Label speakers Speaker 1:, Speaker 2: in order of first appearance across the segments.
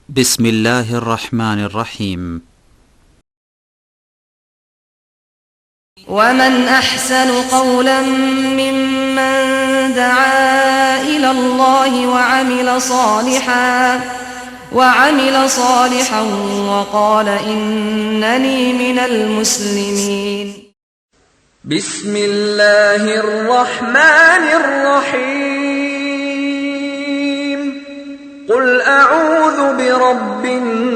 Speaker 1: بسم الله الرحمن الرحيم
Speaker 2: ومن أحسن قولا ممن دعا إلى الله وعمل صالحا وقال إنني من المسلمين
Speaker 3: بسم الله الرحمن الرحيم قل أعوذ برب الناس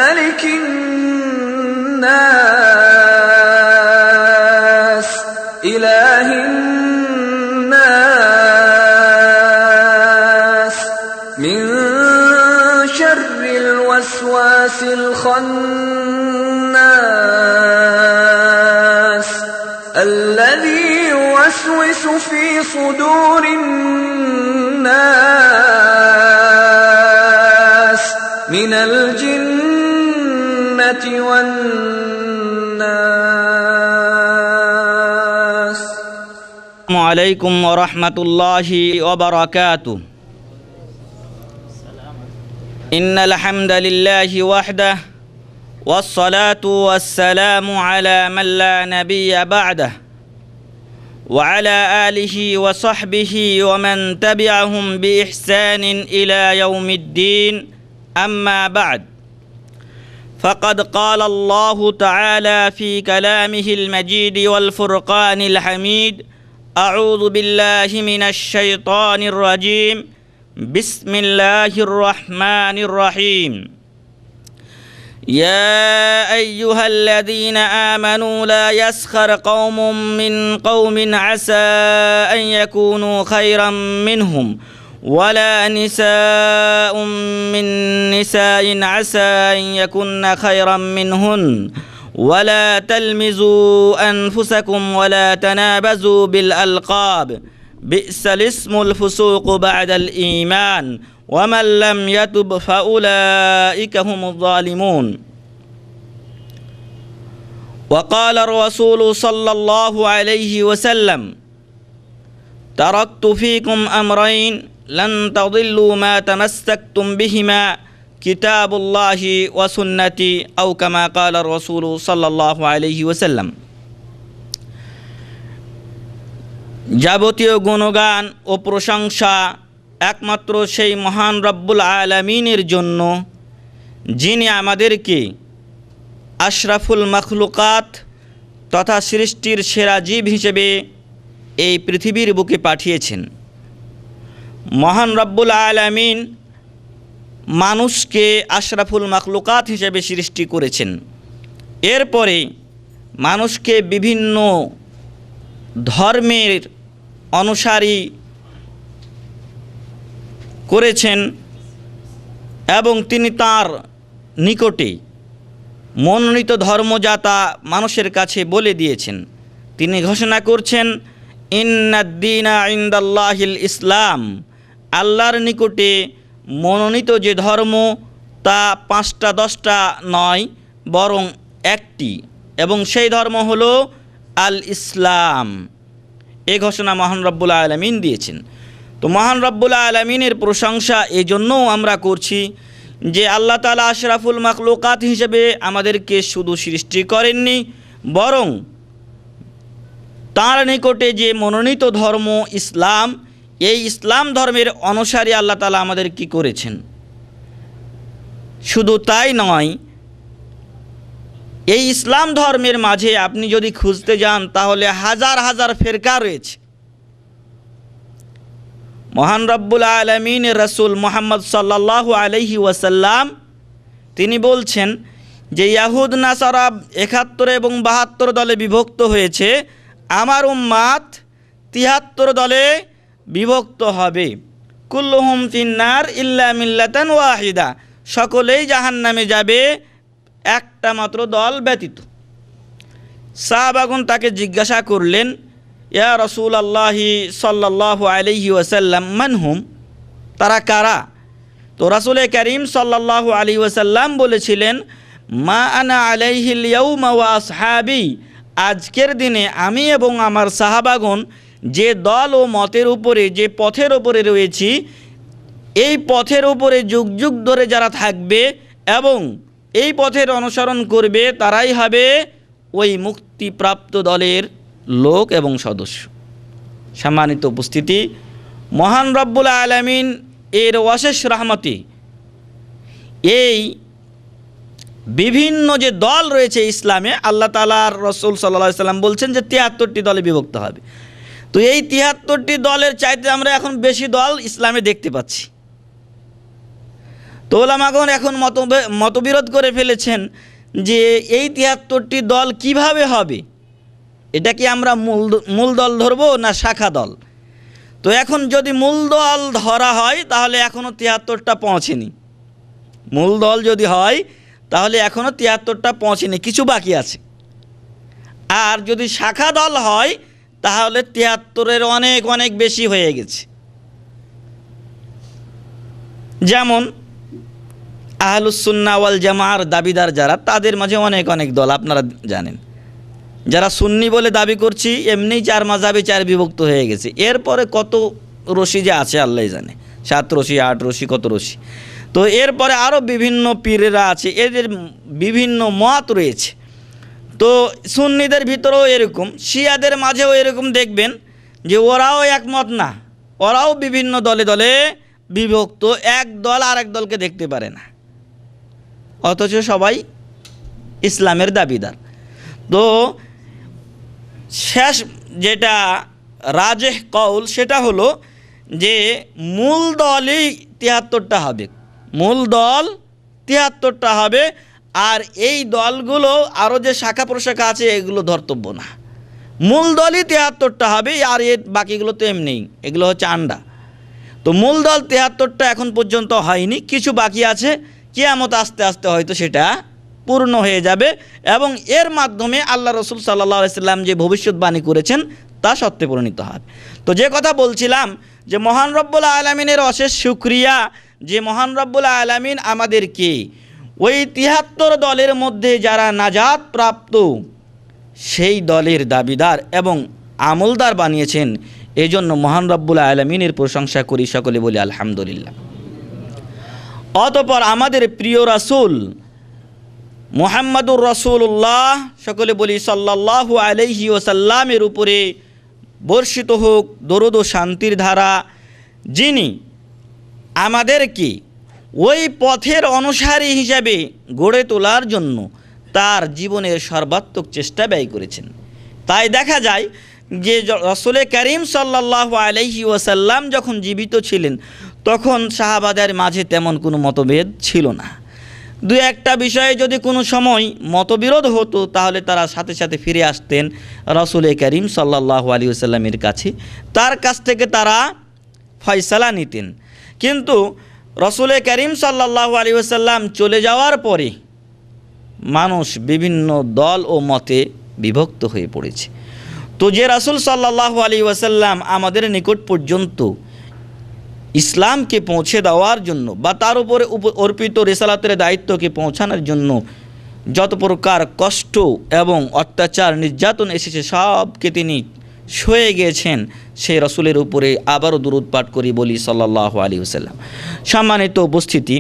Speaker 3: ملك الناس إله الناس من شر الوسواس الخناس الذي يوسوس في صدور الناس من الجنة والناس.
Speaker 4: السلام عليكم ورحمة الله وبركاته. إن الحمد لله وحده والصلاة والسلام على من لا نبي بعده وعلى آله وصحبه ومن تبعهم بإحسان إلى يوم الدين. أما بعد، فقد قال الله تعالى في كلامه المجيد والفرقان الحميد: أعوذ بالله من الشيطان الرجيم، بسم الله الرحمن الرحيم. يا أيها الذين آمنوا لا يسخر قوم من قوم عسى أن يكونوا خيرا منهم ولا نساء من نساء عسى أن يكن خيرا منهن ولا تلمزوا أنفسكم ولا تنابزوا بالألقاب بئس الاسم الفسوق بعد الإيمان ومن لم يتب فأولئك هم الظالمون. وقال الرسول صلى الله عليه وسلم: تركت فيكم أمرين لن تضلوا ما تمسكتم بهما كتاب الله وسنتي أو كما قال الرسول صلى الله عليه وسلم. যাবতীয় গুণগান ও প্রশংসা একমাত্র সেই মহান রব্বুল আলামিনের জন্য, যিনি আমাদেরকে আশরাফুল মখলুকাত তথা সৃষ্টির সেরা জীব হিসেবে এই পৃথিবীর বুকে পাঠিয়েছেন। মহান রব্বুল আলামিন মানুষকে আশরাফুল মখলুকাত হিসেবে সৃষ্টি করেছেন। এরপরে মানুষকে বিভিন্ন ধর্মের অনুসারী করেছেন এবং তিনি তার নিকটে মনোনীত ধর্মযাতা মানুষের কাছে বলে দিয়েছেন। তিনি ঘোষণা করছেন, ইন্নাদ-দীনা ইনদাল্লাহিল ইসলাম, আল্লাহর নিকটে মনোনীত যে ধর্ম তা 5টা 10টা নয়, বরং একটি, এবং সেই ধর্ম হলো আল ইসলাম। এই ঘোষণা মহান রব্বুল আলামিন দিয়েছেন। তো মহান রব্বুল আলামিনের প্রশংসা এই জন্যও আমরা করছি যে আল্লাহ তাআলা আশরাফুল মখলুকাত হিসেবে আমাদেরকে শুধু সৃষ্টি করেননি, বরং তার নিকটে যে মনোনীত ধর্ম ইসলাম, এই ইসলাম ধর্মের অনুসারী আল্লাহ তাআলা আমাদের কি করেছেন। শুধু তাই নয়, এই ইসলাম ধর্মের মাঝে আপনি যদি খুঁজতে যান তাহলে হাজার হাজার ফেরকা রয়েছে। মহান রব্বুল আলামিনের রাসূল মুহাম্মদ সাল্লাল্লাহু আলাইহি ওয়াসাল্লাম তিনি বলছেন যে ইয়াহুদ নাসারা 71 এবং 72 দলে বিভক্ত হয়েছে, আমার উম্মাত 73 দলে বিভক্ত হবে। কুল্লুহুম ফিন্নার ইল্লা মিল্লাতান ওয়াহিদা, সকলেই জাহান্নামে যাবে একটা মাত্র দল ব্যতীত। সাহাবাগণ তাকে জিজ্ঞাসা করলেন, ইয়া রাসূলুল্লাহি সাল্লাল্লাহু আলাইহি ওয়াসাল্লাম মানহুম, তারা কারা? তো রাসূল করিম সাল্লাল্লাহু আলাইহি ওয়াসাল্লাম বলেছিলেন, মা আনা আলাইহিল ইয়াউমা ওয়া আসহাবি, আজকের দিনে আমি এবং আমার সাহাবাগণ যে দল ও মতের উপরে, যে পথের উপরে রয়েছি, এই পথের উপরে যুগ যুগ ধরে যারা থাকবে এবং এই পথের অনুসরণ করবে তারাই হবে ওই মুক্তিপ্রাপ্ত দলের লোক এবং সদস্য। সম্মানিত উপস্থিতি, মহান রব্বুল আলামিন এর অশেষ রহমতে এই বিভিন্ন যে দল রয়েছে ইসলামে, আল্লাহ তাআলার রাসূল সাল্লাল্লাহু আলাইহি সাল্লাম বলছেন যে ৭৩টি দলে বিভক্ত হবে। তো এই ৭৩টি দলের চাইতে আমরা এখন বেশি দল ইসলামে দেখতে পাচ্ছি। তো ওলামাগণ এখন মতবিরোধ করে ফেলেছেন যে এই ৭৩টি দল কিভাবে হবে, এটা কি আমরা মূল দল ধরবো না শাখা দল? তো এখন যদি মূল দল ধরা হয় তাহলে এখনও ৭৩টা পৌঁছেনি। মূল দল যদি হয় তাহলে এখনও ৭৩টা পৌঁছেনি, কিছু বাকি আছে। আর যদি শাখা দল হয় তাহলে ৭৩-এর অনেক অনেক বেশি হয়ে গেছে। যেমন আহলুস সুন্নাহ ওয়াল জামাআর দাবিদার যারা, তাদের মাঝে অনেক অনেক দল আপনারা জানেন। যারা সুন্নি বলে দাবি করছি এমনিই ৪ মাযহাবে ৪ বিভক্ত হয়ে গেছে। এরপরে কত রশি যে আছে আল্লাহ জানে, ৭ রশি ৮ রশি কত রশি। তো এরপরে আরও বিভিন্ন পীরেরা আছে, এদের বিভিন্ন মত রয়েছে। তো সুন্নিদের ভিতরেও এরকম, শিয়াদের মাঝেও এরকম দেখবেন যে ওরাও একমত না, ওরাও বিভিন্ন দলে দলে বিভক্ত, এক দল আর এক দলকে দেখতে পারে না, অথচ সবাই ইসলামের দাবিদার। তো শেষ যেটা রাজেহ কৌল সেটা হলো যে মূল দলই ৭৩টা হবে, মূল দল ৭৩টা হবে। আর এই দলগুলো আরও যে শাখা প্রশাখা আছে এগুলো ধর্তব্য না, মূল দলই ৭৩টা হবে। আর এর বাকিগুলো তো এমনি, এগুলো হচ্ছে আন্ডা। তো মূল দল ৭৩টা এখন পর্যন্ত হয়নি, কিছু বাকি আছে। কিয়ামত আস্তে আস্তে হয়তো সেটা পূর্ণ হয়ে যাবে এবং এর মাধ্যমে আল্লাহ রাসূল সাল্লাল্লাহু আলাইহি সাল্লাম যে ভবিষ্যৎবাণী করেছেন তা সত্যে পরিণত হবে। তো যে কথা বলছিলাম যে মহান রব্বুল আলামিনের অশেষ শুকরিয়া যে মহান রব্বুল আলামিন আমাদেরকে ওই ৭৩ দলের মধ্যে যারা নাজাত প্রাপ্ত সেই দলের দাবিদার এবং আমলদার বানিয়েছেন। এই জন্য মহান রব্বুল আলামিনের প্রশংসা করি, সকলে বলি আলহামদুলিল্লাহ। অতঃপর আমাদের প্রিয় রাসূল মুহাম্মাদুর রাসূলুল্লাহ, সকলে বলি সাল্লাল্লাহু আলাইহি ওয়াসাল্লামের উপরে বর্ষিত হোক দরুদ ও শান্তির ধারা, যিনি আমাদেরকে ওই পথের অনুসারী হিসাবে গড়ে তোলার জন্য তার জীবনের সর্বাত্মক চেষ্টা ব্যয় করেছেন। তাই দেখা যায় যে রাসূল করিম সাল্লাল্লাহু আলাইহি ওয়াসাল্লাম যখন জীবিত ছিলেন তখন সাহাবাদের মাঝে তেমন কোনো মতভেদ ছিল না। দু একটা বিষয়ে যদি কোনো সময় মতবিরোধ হতো তাহলে তারা সাথে সাথে ফিরে আসতেন রাসূল করিম সাল্লাল্লাহু আলাইহি ওয়াসাল্লামের কাছে, তার কাছ থেকে তারা ফয়সালা নিতেন। কিন্তু রাসূল করিম সাল্লাল্লাহু আলাইহি ওয়াসাল্লাম চলে যাওয়ার পরে মানুষ বিভিন্ন দল ও মতে বিভক্ত হয়ে পড়েছে। তো যে রাসূল সাল্লাল্লাহু আলাইহি ওয়াসাল্লাম আমাদের নিকট পর্যন্ত ইসলামকে পৌঁছে দেওয়ার জন্য বা তার উপরে অর্পিত রিসালাতের দায়িত্বকে পৌঁছানোর জন্য যত প্রকার কষ্ট এবং অত্যাচার নির্যাতন এসেছে সবকে তিনি সয়ে গিয়েছেন, সেই রাসূলের উপরে আবারও দুরূদ পাঠ করি, বলি সাল্লাল্লাহু আলাইহি ওয়াসাল্লাম। সম্মানিত উপস্থিতি,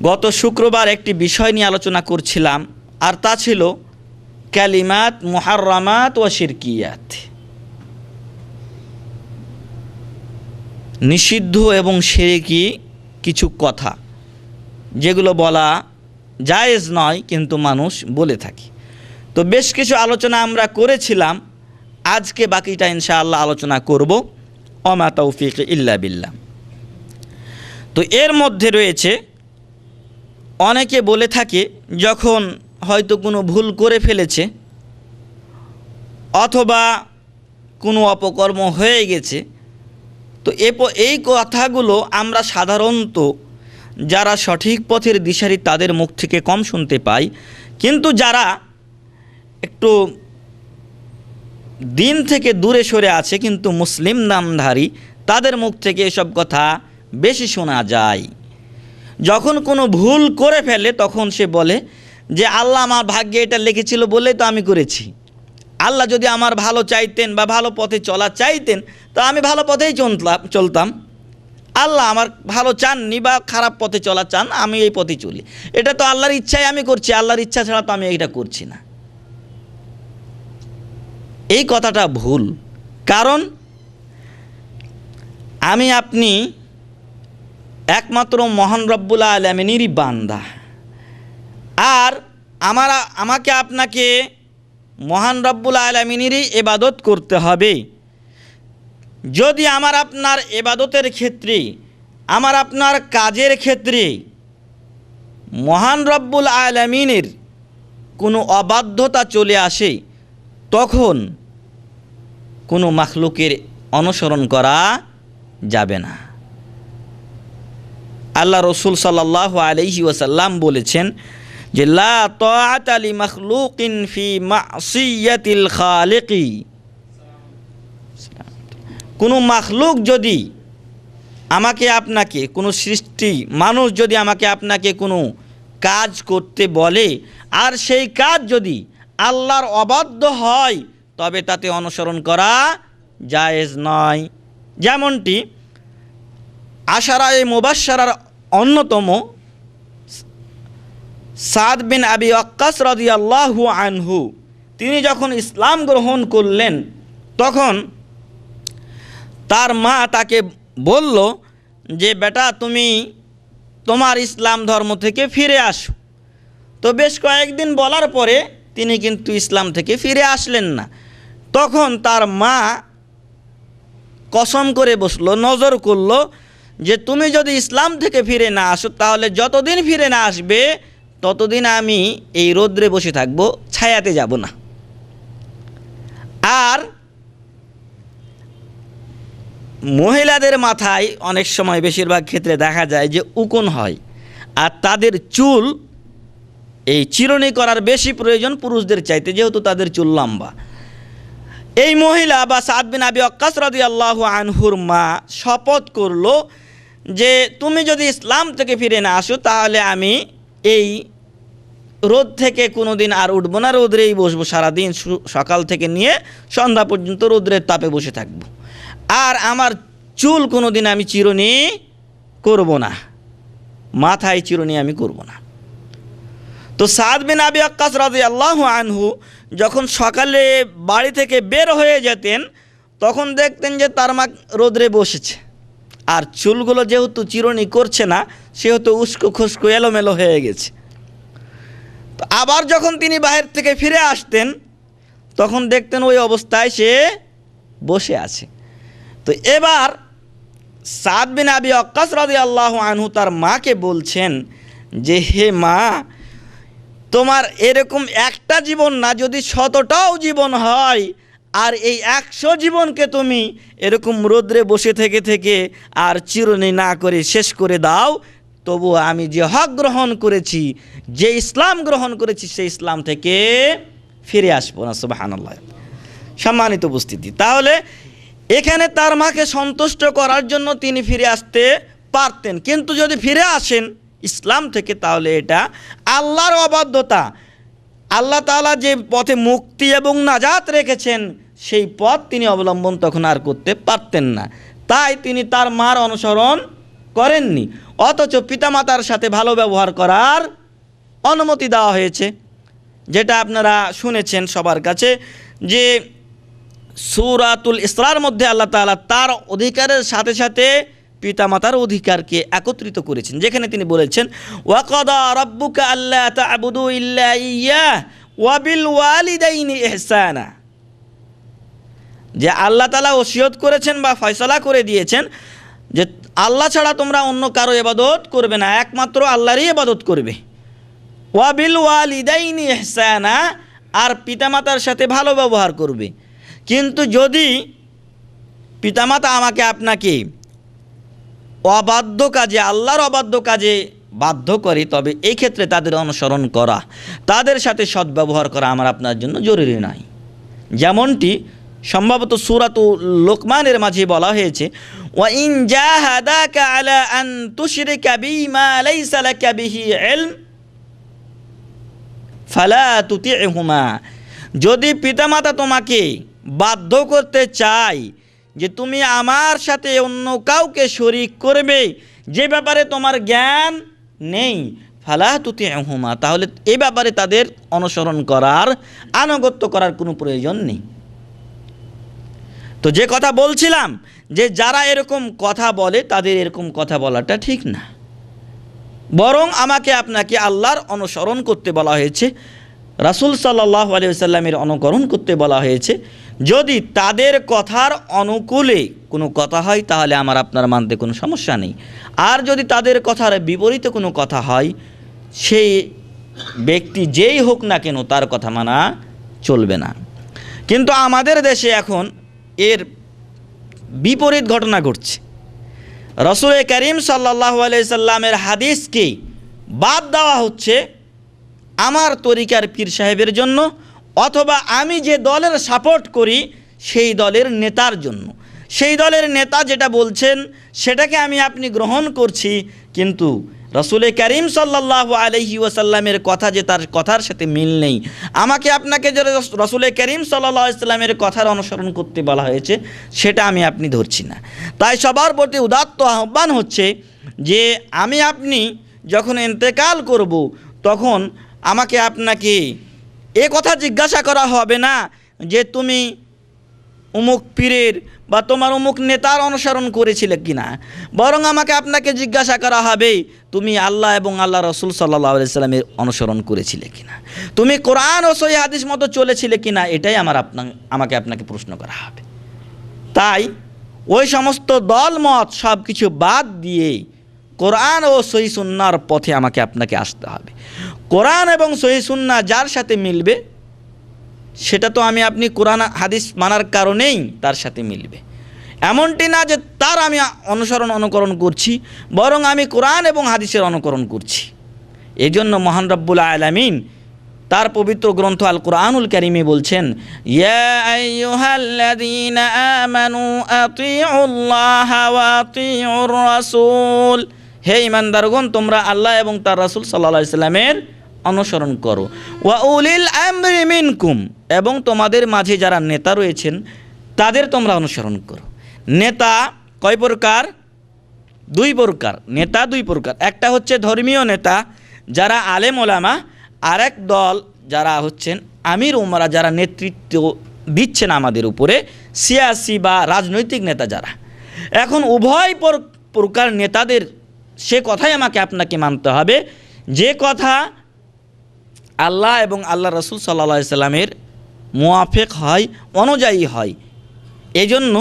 Speaker 4: গত শুক্রবার একটি বিষয় নিয়ে আলোচনা করছিলাম, আর তা ছিল কালিমাত মুহাররামাত ওয়া শিরকিয়াত, নিষিদ্ধ এবং শিরকি কিছু কথা যেগুলো বলা জায়েজ নয় কিন্তু মানুষ বলে থাকে। তো বেশ কিছু আলোচনা আমরা করেছিলাম, আজকে বাকিটা ইনশাআল্লাহ আলোচনা করব। ওমা তৌফিক ইল্লা বিল্লাহ। তো এর মধ্যে রয়েছে অনেকে বলে থাকে যখন হয়তো কোনো ভুল করে ফেলেছে অথবা কোনো অপকর্ম হয়ে গেছে, তো এই কথাগুলো আমরা সাধারণত যারা সঠিক পথের দিশারি তাদের মুখ থেকে কম শুনতে পাই, কিন্তু যারা একটু দিন থেকে দূরে সরে আছে কিন্তু মুসলিম নামধারী তাদের মুখ থেকে এসব কথা বেশি শোনা যায়। যখন কোনো ভুল করে ফেলে তখন সে বলে যে আল্লাহ আমার ভাগ্যে এটা লিখেছিল বলেই তো আমি করেছি, আল্লাহ যদি আমার ভালো চাইতেন বা ভালো পথে চলা চাইতেন তো আমি ভালো পথেই চলতাম। আল্লাহ আমার ভালো চাননি বা খারাপ পথে চলা চান, আমি এই পথে চলি। এটা তো আল্লাহর ইচ্ছাই আমি করছি, আল্লাহর ইচ্ছা ছাড়া তো আমি এটা করছি না। এই কথাটা ভুল। কারণ আমি আপনি একমাত্র মহান রব্বুল আলামিনেরই বান্দা, আর আমাকে আপনাকে মহান রব্বুল আলামিনেরই ইবাদত করতে হবে। যদি আমার আপনার ইবাদতের ক্ষেত্রে, আমার আপনার কাজের ক্ষেত্রে মহান রব্বুল আলামিনের কোনো অবাধ্যতা চলে আসে, তখন কোনো মাখলুকের অনুসরণ করা যাবে না। আল্লাহ রসুল সাল্লাল্লাহু আলাইহি ওয়াসাল্লাম বলেছেন যে লা তাআতা লি মাখলুকিন ফি মাসিয়াতিল খালিকি। কোনো মাখলুক যদি আমাকে আপনাকে, কোনো সৃষ্টি মানুষ যদি আমাকে আপনাকে কোনো কাজ করতে বলে, আর সেই কাজ যদি আল্লাহর অবাধ্য হয়, তবে তাতে অনুসরণ করা জায়েজ নয়। যেমনটি আশারায়ে মুবাশশারার অন্যতম সাদ বিন আবি ওয়াক্কাস রাদিয়াল্লাহু আনহু, তিনি যখন ইসলাম গ্রহণ করলেন তখন তার মা তাকে বলল যে বেটা তুমি তোমার ইসলাম ধর্ম থেকে ফিরে আসো। তো বেশ কয়েকদিন বলার পরে তিনি কিন্তু ইসলাম থেকে ফিরে আসলেন না। তখন তার মা কসম করে বসলো, নজর করলো যে তুমি যদি ইসলাম থেকে ফিরে না আসো, তাহলে যতদিন ফিরে না আসবে ততদিন আমি এই রৌদ্রে বসে থাকবো, ছায়াতে যাব না। আর মহিলাদের মাথায় অনেক সময়, বেশিরভাগ ক্ষেত্রে দেখা যায় যে উকুন হয়, আর তাদের চুল এই চিরুনি করার বেশি প্রয়োজন পুরুষদের চাইতে, যেহেতু তাদের চুল লম্বা। এই মহিলা বা সাদ বিন আবি ওয়াক্কাস রাদিয়াল্লাহু আনহুর মা শপথ করলো যে তুমি যদি ইসলাম থেকে ফিরে না আসো, তাহলে আমি এই রোদ থেকে কোনো দিন আর উঠবো না, রোদ্রেই বসবো সারাদিন, সকাল থেকে নিয়ে সন্ধ্যা পর্যন্ত রোদ্রের তাপে বসে থাকবো। আর আমার চুল কোনো দিন আমি চিরুনি করব না, মাথায় চিরুনি আমি করব না। তো সাদ বিন আবি ওয়াক্কাস রাদিয়াল্লাহু আনহু যখন সকালে বাড়ি থেকে বের হয়ে যেতেন, তখন দেখতেন যে তার মা রোদ্রে বসেছে, আর চুলগুলো যেহেতু চিরুনি করছে না, সেহেতু উস্কো খুস্কো এলোমেলো হয়ে গেছে। তো আবার যখন তিনি বাহির থেকে ফিরে আসতেন, তখন দেখতেন ওই অবস্থায় সে বসে আছে। তো এবার সাদ বিন আবি ওয়াক্কাস রাদিয়াল্লাহু আনহু তার মাকে বলছেন যে হে মা, তোমার এরকম একটা জীবন না, যদি 100টাও জীবন হয়, আর এই 100 জীবনকে তুমি এরকম রোদ্রে বসে থেকে আর চিরুনি না করে শেষ করে দাও, তবু আমি যে হক গ্রহণ করেছি, যে ইসলাম গ্রহণ করেছি, সেই ইসলাম থেকে ফিরে আসবো না। সুবহানাল্লাহ। সম্মানিত উপস্থিতি, তাহলে এখানে তার মাকে সন্তুষ্ট করার জন্য তিনি ফিরে আসতে পারতেন, কিন্তু যদি ফিরে আসেন ইসলাম থেকে, তাহলে এটা আল্লাহর অবাধ্যতা। আল্লাহ তাআলা যে পথে মুক্তি এবং নাজাত রেখেছেন, সেই পথ তিনি অবলম্বন তখন আর করতে পারতেন না। তাই তিনি তার মার অনুসরণ করেননি, অথচ পিতামাতার সাথে ভালো ব্যবহার করার অনুমতি দেওয়া হয়েছে, যেটা আপনারা শুনেছেন সবার কাছে, যে সূরাতুল ইসরার মধ্যে আল্লাহ তাআলা তার অধিকারের সাথে সাথে পিতামাতার অধিকারকে একত্রিত করেছেন, যেখানে তিনি বলেছেন ওয়াকাদা রাব্বুকা আল্লা তা'বুদু ইল্লা ইয়্যাহ ওয়া বিল ওয়ালিদাইনি ইহসানা। যে আল্লাহ তাআলা ওসিয়ত করেছেন বা ফয়সালা করে দিয়েছেন যে আল্লাহ ছাড়া তোমরা অন্য কারো ইবাদত করবে না, একমাত্র আল্লাহরই ইবাদত করবে। ওয়া বিল ওয়ালিদাইনি ইহসানা, আর পিতামাতার সাথে ভালো ব্যবহার করবে। কিন্তু যদি পিতামাতা আমাকে আপনাকে অবাধ্য কাজে, আল্লাহর অবাধ্য কাজে বাধ্য করে, তবে এই ক্ষেত্রে তাদের অনুসরণ করা, তাদের সাথে সদ্ব্যবহার করা আমার আপনার জন্য জরুরি নয়। যেমনটি সম্ভবত সূরাতুল লোকমানের মাঝে বলা হয়েছে ওয়া ইন জাহাদাকা আলা আন তুশরিকা বিমা লাইসা লাকা বিহি ইলম ফালা তুতি'হুমা। যদি পিতামাতা তোমাকে বাধ্য করতে চায় যে তুমি আমার সাথে অন্য কাউকে শরীক করবে যে ব্যাপারে তোমার জ্ঞান নেই, ফালা তুতিউহুমা, তাহলে এই ব্যাপারে তাদের অনুসরণ করার, আনুগত্য করার কোনো প্রয়োজন নেই। তো যে কথা বলছিলাম যে যারা এরকম কথা বলে তাদের এরকম কথা বলাটা ঠিক না, বরং আমাকে আপনাকে আল্লাহর অনুসরণ করতে বলা হয়েছে, রাসূল সাল্লাল্লাহু আলাইহি ওয়াসাল্লামের অনুকরণ করতে বলা হয়েছে। যদি তাদের কথার অনুকূলে কোনো কথা হয় তাহলে আমার আপনার মানতে কোনো সমস্যা নেই, আর যদি তাদের কথার বিপরীতে কোনো কথা হয় সেই ব্যক্তি যেই হোক না কেন তার কথা মানা চলবে না। কিন্তু আমাদের দেশে এখন এর বিপরীত ঘটনা ঘটছে। রাসূল করিম সাল্লাল্লাহু আলাইহি সাল্লামের হাদিসকে বাদ দেওয়া হচ্ছে আমার তরিকার পীর সাহেবের জন্য, অথবা আমি যে দলের সাপোর্ট করি সেই দলের নেতার জন্য। সেই দলের নেতা যেটা বলছেন সেটাকে আমি আপনি গ্রহণ করছি, কিন্তু রাসূল করিম সাল্লাল্লাহু আলাইহি ওয়াসাল্লামের কথা যে তার কথার সাথে মিল নেই, আমাকে আপনাকে যে রাসূল করিম সাল্লাল্লাহু আলাইহি ওয়াসাল্লামের কথার অনুসরণ করতে বলা হয়েছে সেটা আমি আপনি ধরছি না। তাই সবার প্রতি উদাত্ত আহ্বান হচ্ছে যে আমি আপনি যখন ইন্তেকাল করব তখন আমাকে আপনাকে এ কথা জিজ্ঞাসা করা হবে না যে তুমি অমুক পীরের বা তোমার অমুক নেতার অনুসরণ করেছিলে কিনা, বরং আমাকে আপনাকে জিজ্ঞাসা করা হবে তুমি আল্লাহ এবং আল্লাহ রাসূল সাল্লাল্লাহু আলাইহি সাল্লামের অনুসরণ করেছিলে কিনা, তুমি কোরআন ও সহিহ হাদিস মতো চলেছিলে কিনা, এটাই আমাকে আপনাকে প্রশ্ন করা হবে। তাই ওই সমস্ত দলমত সব কিছু বাদ দিয়ে কোরআন ও সহিহ সুন্নাহর পথে আমাকে আপনাকে আসতে হবে। কোরআন এবং সহিহ সুন্নাহ যার সাথে মিলবে সেটা তো আমি আপনি কোরআন হাদিস মানার কারণেই তার সাথে মিলবে, এমনটি না যে তার আমি অনুকরণ করছি, বরং আমি কোরআন এবং হাদিসের অনুকরণ করছি। এই জন্য মহান রব্বুল আলামিন তার পবিত্র গ্রন্থ আল কোরআনুল কারীমে বলছেন, ইয়া আইয়ুহাল্লাযীনা আমানু আতিউল্লাহা ওয়া আতিউর রাসূল, হে ঈমানদারগণ তোমরা আল্লাহ এবং তার রাসূল সাল্লাল্লাহু আলাইহি সাল্লামের অনুসরণ করো, ওয়া উলিল আমরি মিনকুম, এবং তোমাদের মাঝে যারা নেতা রয়েছেন তাদের তোমরা অনুসরণ করো। নেতা কয় প্রকার? দুই প্রকার। নেতা দুই প্রকার, একটা হচ্ছে ধর্মীয় নেতা যারা আলেম ওলামা, আর এক দল যারা হচ্ছেন আমির উমারা, যারা নেতৃত্ব দিচ্ছেন আমাদের উপরে, সিয়াসি বা রাজনৈতিক নেতা যারা। এখন উভয় প্রকার নেতাদের সে কথাই আমাকে আপনাকে মানতে হবে যে কথা আল্লাহ এবং আল্লাহ রাসূল সাল্লাল্লাহু আলাইহি সাল্লামের মুয়াফিক হয়, অনুযায়ী হয়। এজন্য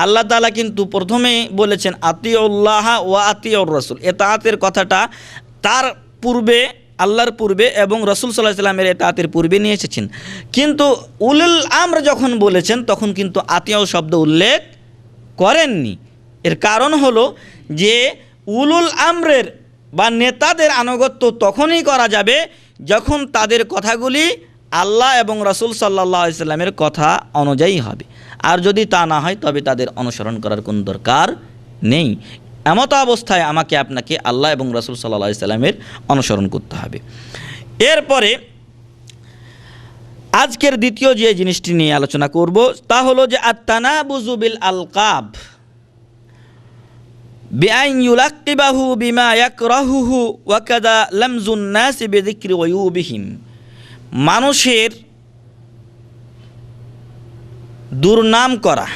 Speaker 4: আল্লাহ তাআলা কিন্তু প্রথমে বলেছেন আতিউল্লাহ ওয়া আতিউর রাসূল, ইতাআতের কথাটা তার পূর্বে, আল্লাহর পূর্বে এবং রাসূল সাল্লাল্লাহু আলাইহি সাল্লামের ইতাআতের পূর্বে নিয়ে এসেছেন। কিন্তু উলুল আমর যখন বলেছেন তখন কিন্তু আতিউ শব্দ উল্লেখ করেননি। এর কারণ হলো যে উলুল আমরের বা নেতাদের আনুগত্য তখনই করা যাবে যখন তাদের কথাগুলি আল্লাহ এবং রাসূল সাল্লাল্লাহু আলাইহি সাল্লামের কথা অনুযায়ী হবে, আর যদি তা না হয় তবে তাদের অনুসরণ করার কোনো দরকার নেই। এমত অবস্থায় আমাকে আপনাকে আল্লাহ এবং রাসূল সাল্লাল্লাহু আলাইহি সাল্লামের অনুসরণ করতে হবে। এরপরে আজকের দ্বিতীয় যে জিনিসটি নিয়ে আলোচনা করব তা হলো যে আত-তানাবুযু বিল আলকাব বিআন ইউলাক্কিবাহু বিমা ইয়াকরাহুহু ওয়া কাযা লামজুন নাস বিযিকরি ওয়ুবিহিম, মানুষের দুর্নাম করা।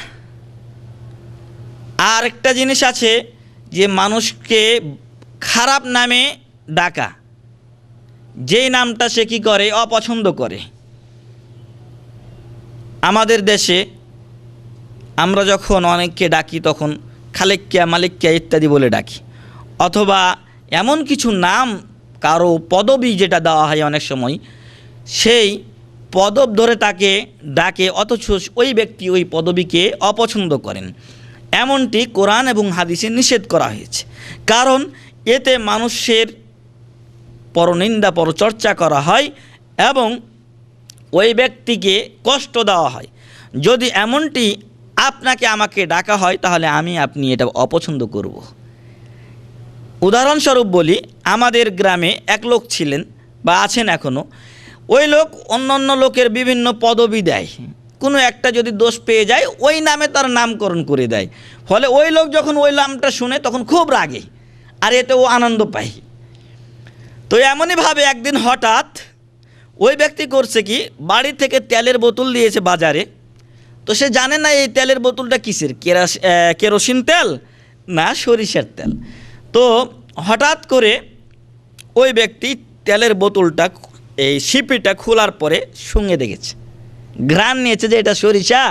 Speaker 4: আর একটা জিনিস আছে যে মানুষকে খারাপ নামে ডাকা, যেই নামটা সে কী করে, অপছন্দ করে। আমাদের দেশে আমরা যখন অনেককে ডাকি তখন খালেক্কিয়া, মালিক্কিয়া ইত্যাদি বলে ডাকি, অথবা এমন কিছু নাম, কারো পদবি যেটা দেওয়া হয় অনেক সময়, সেই পদব ধরে তাকে ডাকে, অথচ ওই ব্যক্তি ওই পদবিকে অপছন্দ করেন। এমনটি কোরআন এবং হাদিসে নিষেধ করা হয়েছে, কারণ এতে মানুষের পরনিন্দা, পরচর্চা করা হয় এবং ওই ব্যক্তিকে কষ্ট দেওয়া হয়। যদি এমনটি আপনাকে আমাকে ডাকা হয় তাহলে আপনি এটা অপছন্দ করব। উদাহরণস্বরূপ বলি, আমাদের গ্রামে এক লোক ছিলেন বা আছেন এখনও, ওই লোক অন্য অন্য লোকের বিভিন্ন পদবি দেয়, কোনো একটা যদি দোষ পেয়ে যায় ওই নামে তার নামকরণ করে দেয়। ফলে ওই লোক যখন ওই নামটা শুনে তখন খুব রাগে, আর এতে ও আনন্দ পায়। তো এমনইভাবে একদিন হঠাৎ ওই ব্যক্তি করছে কি, বাড়ি থেকে তেলের বোতল দিয়েছে বাজারে। তো সে জানে না এই তেলের বোতলটা কিসের, কেরোসিন তেল না সরিষার তেল। তো হঠাৎ করে ওই ব্যক্তি তেলের বোতলটা, এই শিপিটা খোলার পরে শুঙে দেখেছে, ঘ্রাণ নিয়েছে যে এটা সরিষা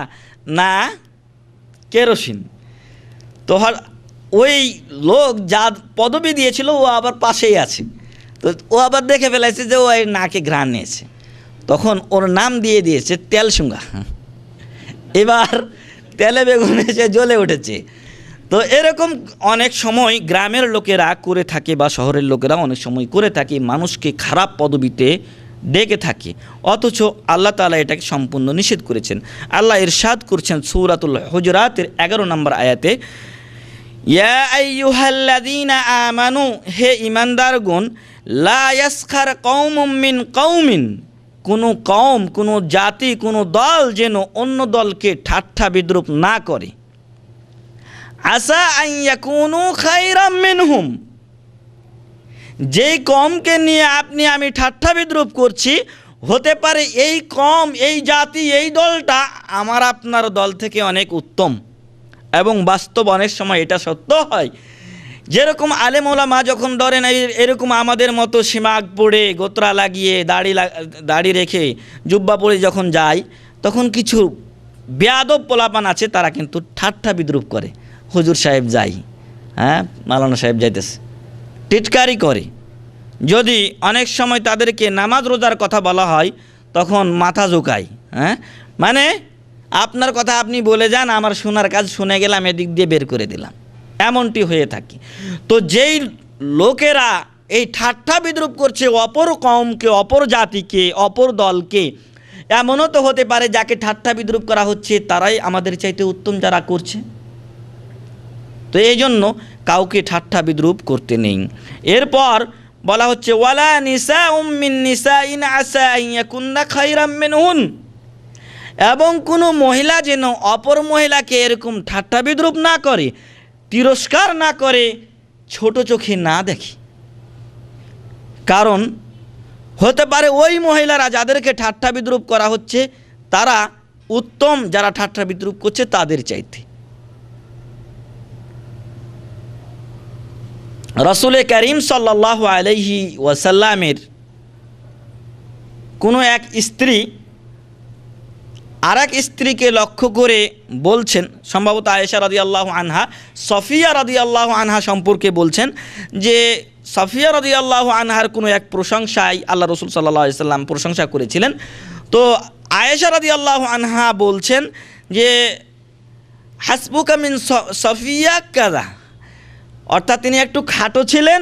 Speaker 4: না কেরোসিন। তো ওই লোক যা পদবি দিয়েছিল ও আবার পাশেই আছে, তো ও আবার দেখে ফেলেছে যে ও এই নাকে ঘ্রাণ নিয়েছে, তখন ওর নাম দিয়ে দিয়েছে তেল শুঙ্গা। এবার তেলে বেগুন এসে জ্বলে উঠেছে। তো এরকম অনেক সময় গ্রামের লোকেরা করে থাকে বা শহরের লোকেরা অনেক সময় করে থাকে, মানুষকে খারাপ পদবিতে ডেকে থাকে, অথচ আল্লাহ তাআলা এটাকে সম্পূর্ণ নিষেধ করেছেন। আল্লাহ ইরশাদ করছেন সূরাতুল হুজুরাতের 11 নম্বর আয়াতে, ইয়া আইয়ুহাল্লাযীনা আমানু, হে ঈমানদারগণ, লা ইয়াসখার কওমুম মিন কওমিন, কোনো কওম, কোনো জাতি, কোনো দল যেন অন্য দলকে ঠাট্টা বিদ্রূপ না করে। আসা আন ইয়াকুনু খায়রাম মিনহুম, যেই কওমকে নিয়ে আমি ঠাট্টা বিদ্রূপ করছি, হতে পারে এই কওম, এই জাতি, এই দলটা আমার আপনার দল থেকে অনেক উত্তম। এবং বাস্তব অনেক সময় এটা সত্য হয়। যেরকম আলেম ওলামা যখন ধরেন এরকম আমাদের মতো সিমাগ পড়ে, গোত্রা লাগিয়ে, দাড়ি রেখে, জুব্বা পরে যখন যায়, তখন কিছু বেয়াদব পোলাপান আছে, তারা কিন্তু ঠাট্টা বিদ্রূপ করে। হুজুর সাহেব যাই, হ্যাঁ মাওলানা সাহেব যাইতেছে, টিটকারি করে। যদি অনেক সময় তাদেরকে নামাজ রোজার কথা বলা হয়, তখন মাথা ঝুঁকায়, হ্যাঁ মানে আপনার কথা আপনি বলে যান, আমার শোনার কাজ শুনে গেলাম, এদিক দিয়ে বের করে দিলাম, এমনটি হয়ে থাকে। তো যেই লোকেরা এই ঠাট্টা বিদ্রূপ করছে অপর কওমকে, অপর জাতিকে, অপর দলকে, এমনও তো হতে পারে যাকে ঠাট্টা বিদ্রূপ করা হচ্ছে তারাই আমাদের চাইতে উত্তম যারা করছে। তো এই জন্য কাউকে ঠাট্টা বিদ্রূপ করতে নেই। এরপর বলা হচ্ছে ওয়ালা নিসাউম মিন নিসাইন আসা আন ইয়াকুন্না খায়রাম মিনহুন, এবং কোনো মহিলা যেন অপর মহিলাকে এরকম ঠাট্টা বিদ্রূপ না করে, তিরস্কার না করে, ছোট চোখে না দেখে। কারণ হতে পারে ওই মহিলারা যাদেরকে ঠাট্টা বিদ্রূপ করা হচ্ছে তারা উত্তম, যারা ঠাট্টা বিদ্রূপ করছে তাদের চাইতে। রাসূল করিম সাল্লাল্লাহু আলাইহি ওয়াসাল্লামের কোনো এক স্ত্রী আর এক স্ত্রীকে লক্ষ্য করে বলছেন, সম্ভবত আয়েশা রাদিয়াল্লাহু আনহা, সফিয়া রাদিয়াল্লাহু আনহা সম্পর্কে বলছেন যে সফিয়া রাদিয়াল্লাহু আনহার কোনো এক প্রশংসায় আল্লাহ রাসূল সাল্লাল্লাহু আলাইহি সাল্লাম প্রশংসা করেছিলেন। তো আয়েশা রাদিয়াল্লাহু আনহা বলছেন যে হাসবুকা মিন সফিয়া কাযা, অর্থাৎ তিনি একটু খাটো ছিলেন,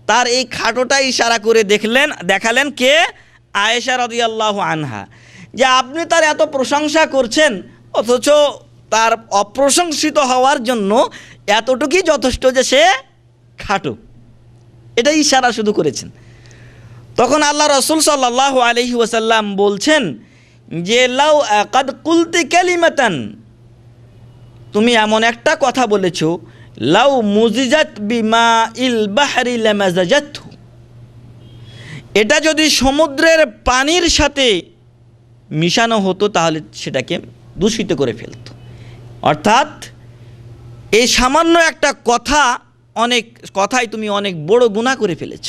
Speaker 4: তার এই খাটোটা ইশারা করে দেখালেন কে? আয়েশা রাদিয়াল্লাহু আনহা, যে আপনি তার এত প্রশংসা করছেন, অথচ তার অপ্রশংসিত হওয়ার জন্য এতটুকুই যথেষ্ট যে সে খাটো, এটা ইশারা শুধু করেছেন। তখন আল্লাহ রাসূল সাল্লাল্লাহু আলাইহি ওয়াসাল্লাম বলছেন যে লাউ কাদ কুলতি কালিমাতান, তুমি এমন একটা কথা বলেছো, লাউ মুজিজাত বিমা ইল বাহরি লামাজাজাতহু, এটা যদি সমুদ্রের পানির সাথে মিশানো হতো তাহলে সেটাকে দূষিত করে ফেলত। অর্থাৎ এই সামান্য একটা কথাই তুমি অনেক বড় গুনাহ করে ফেলেছ।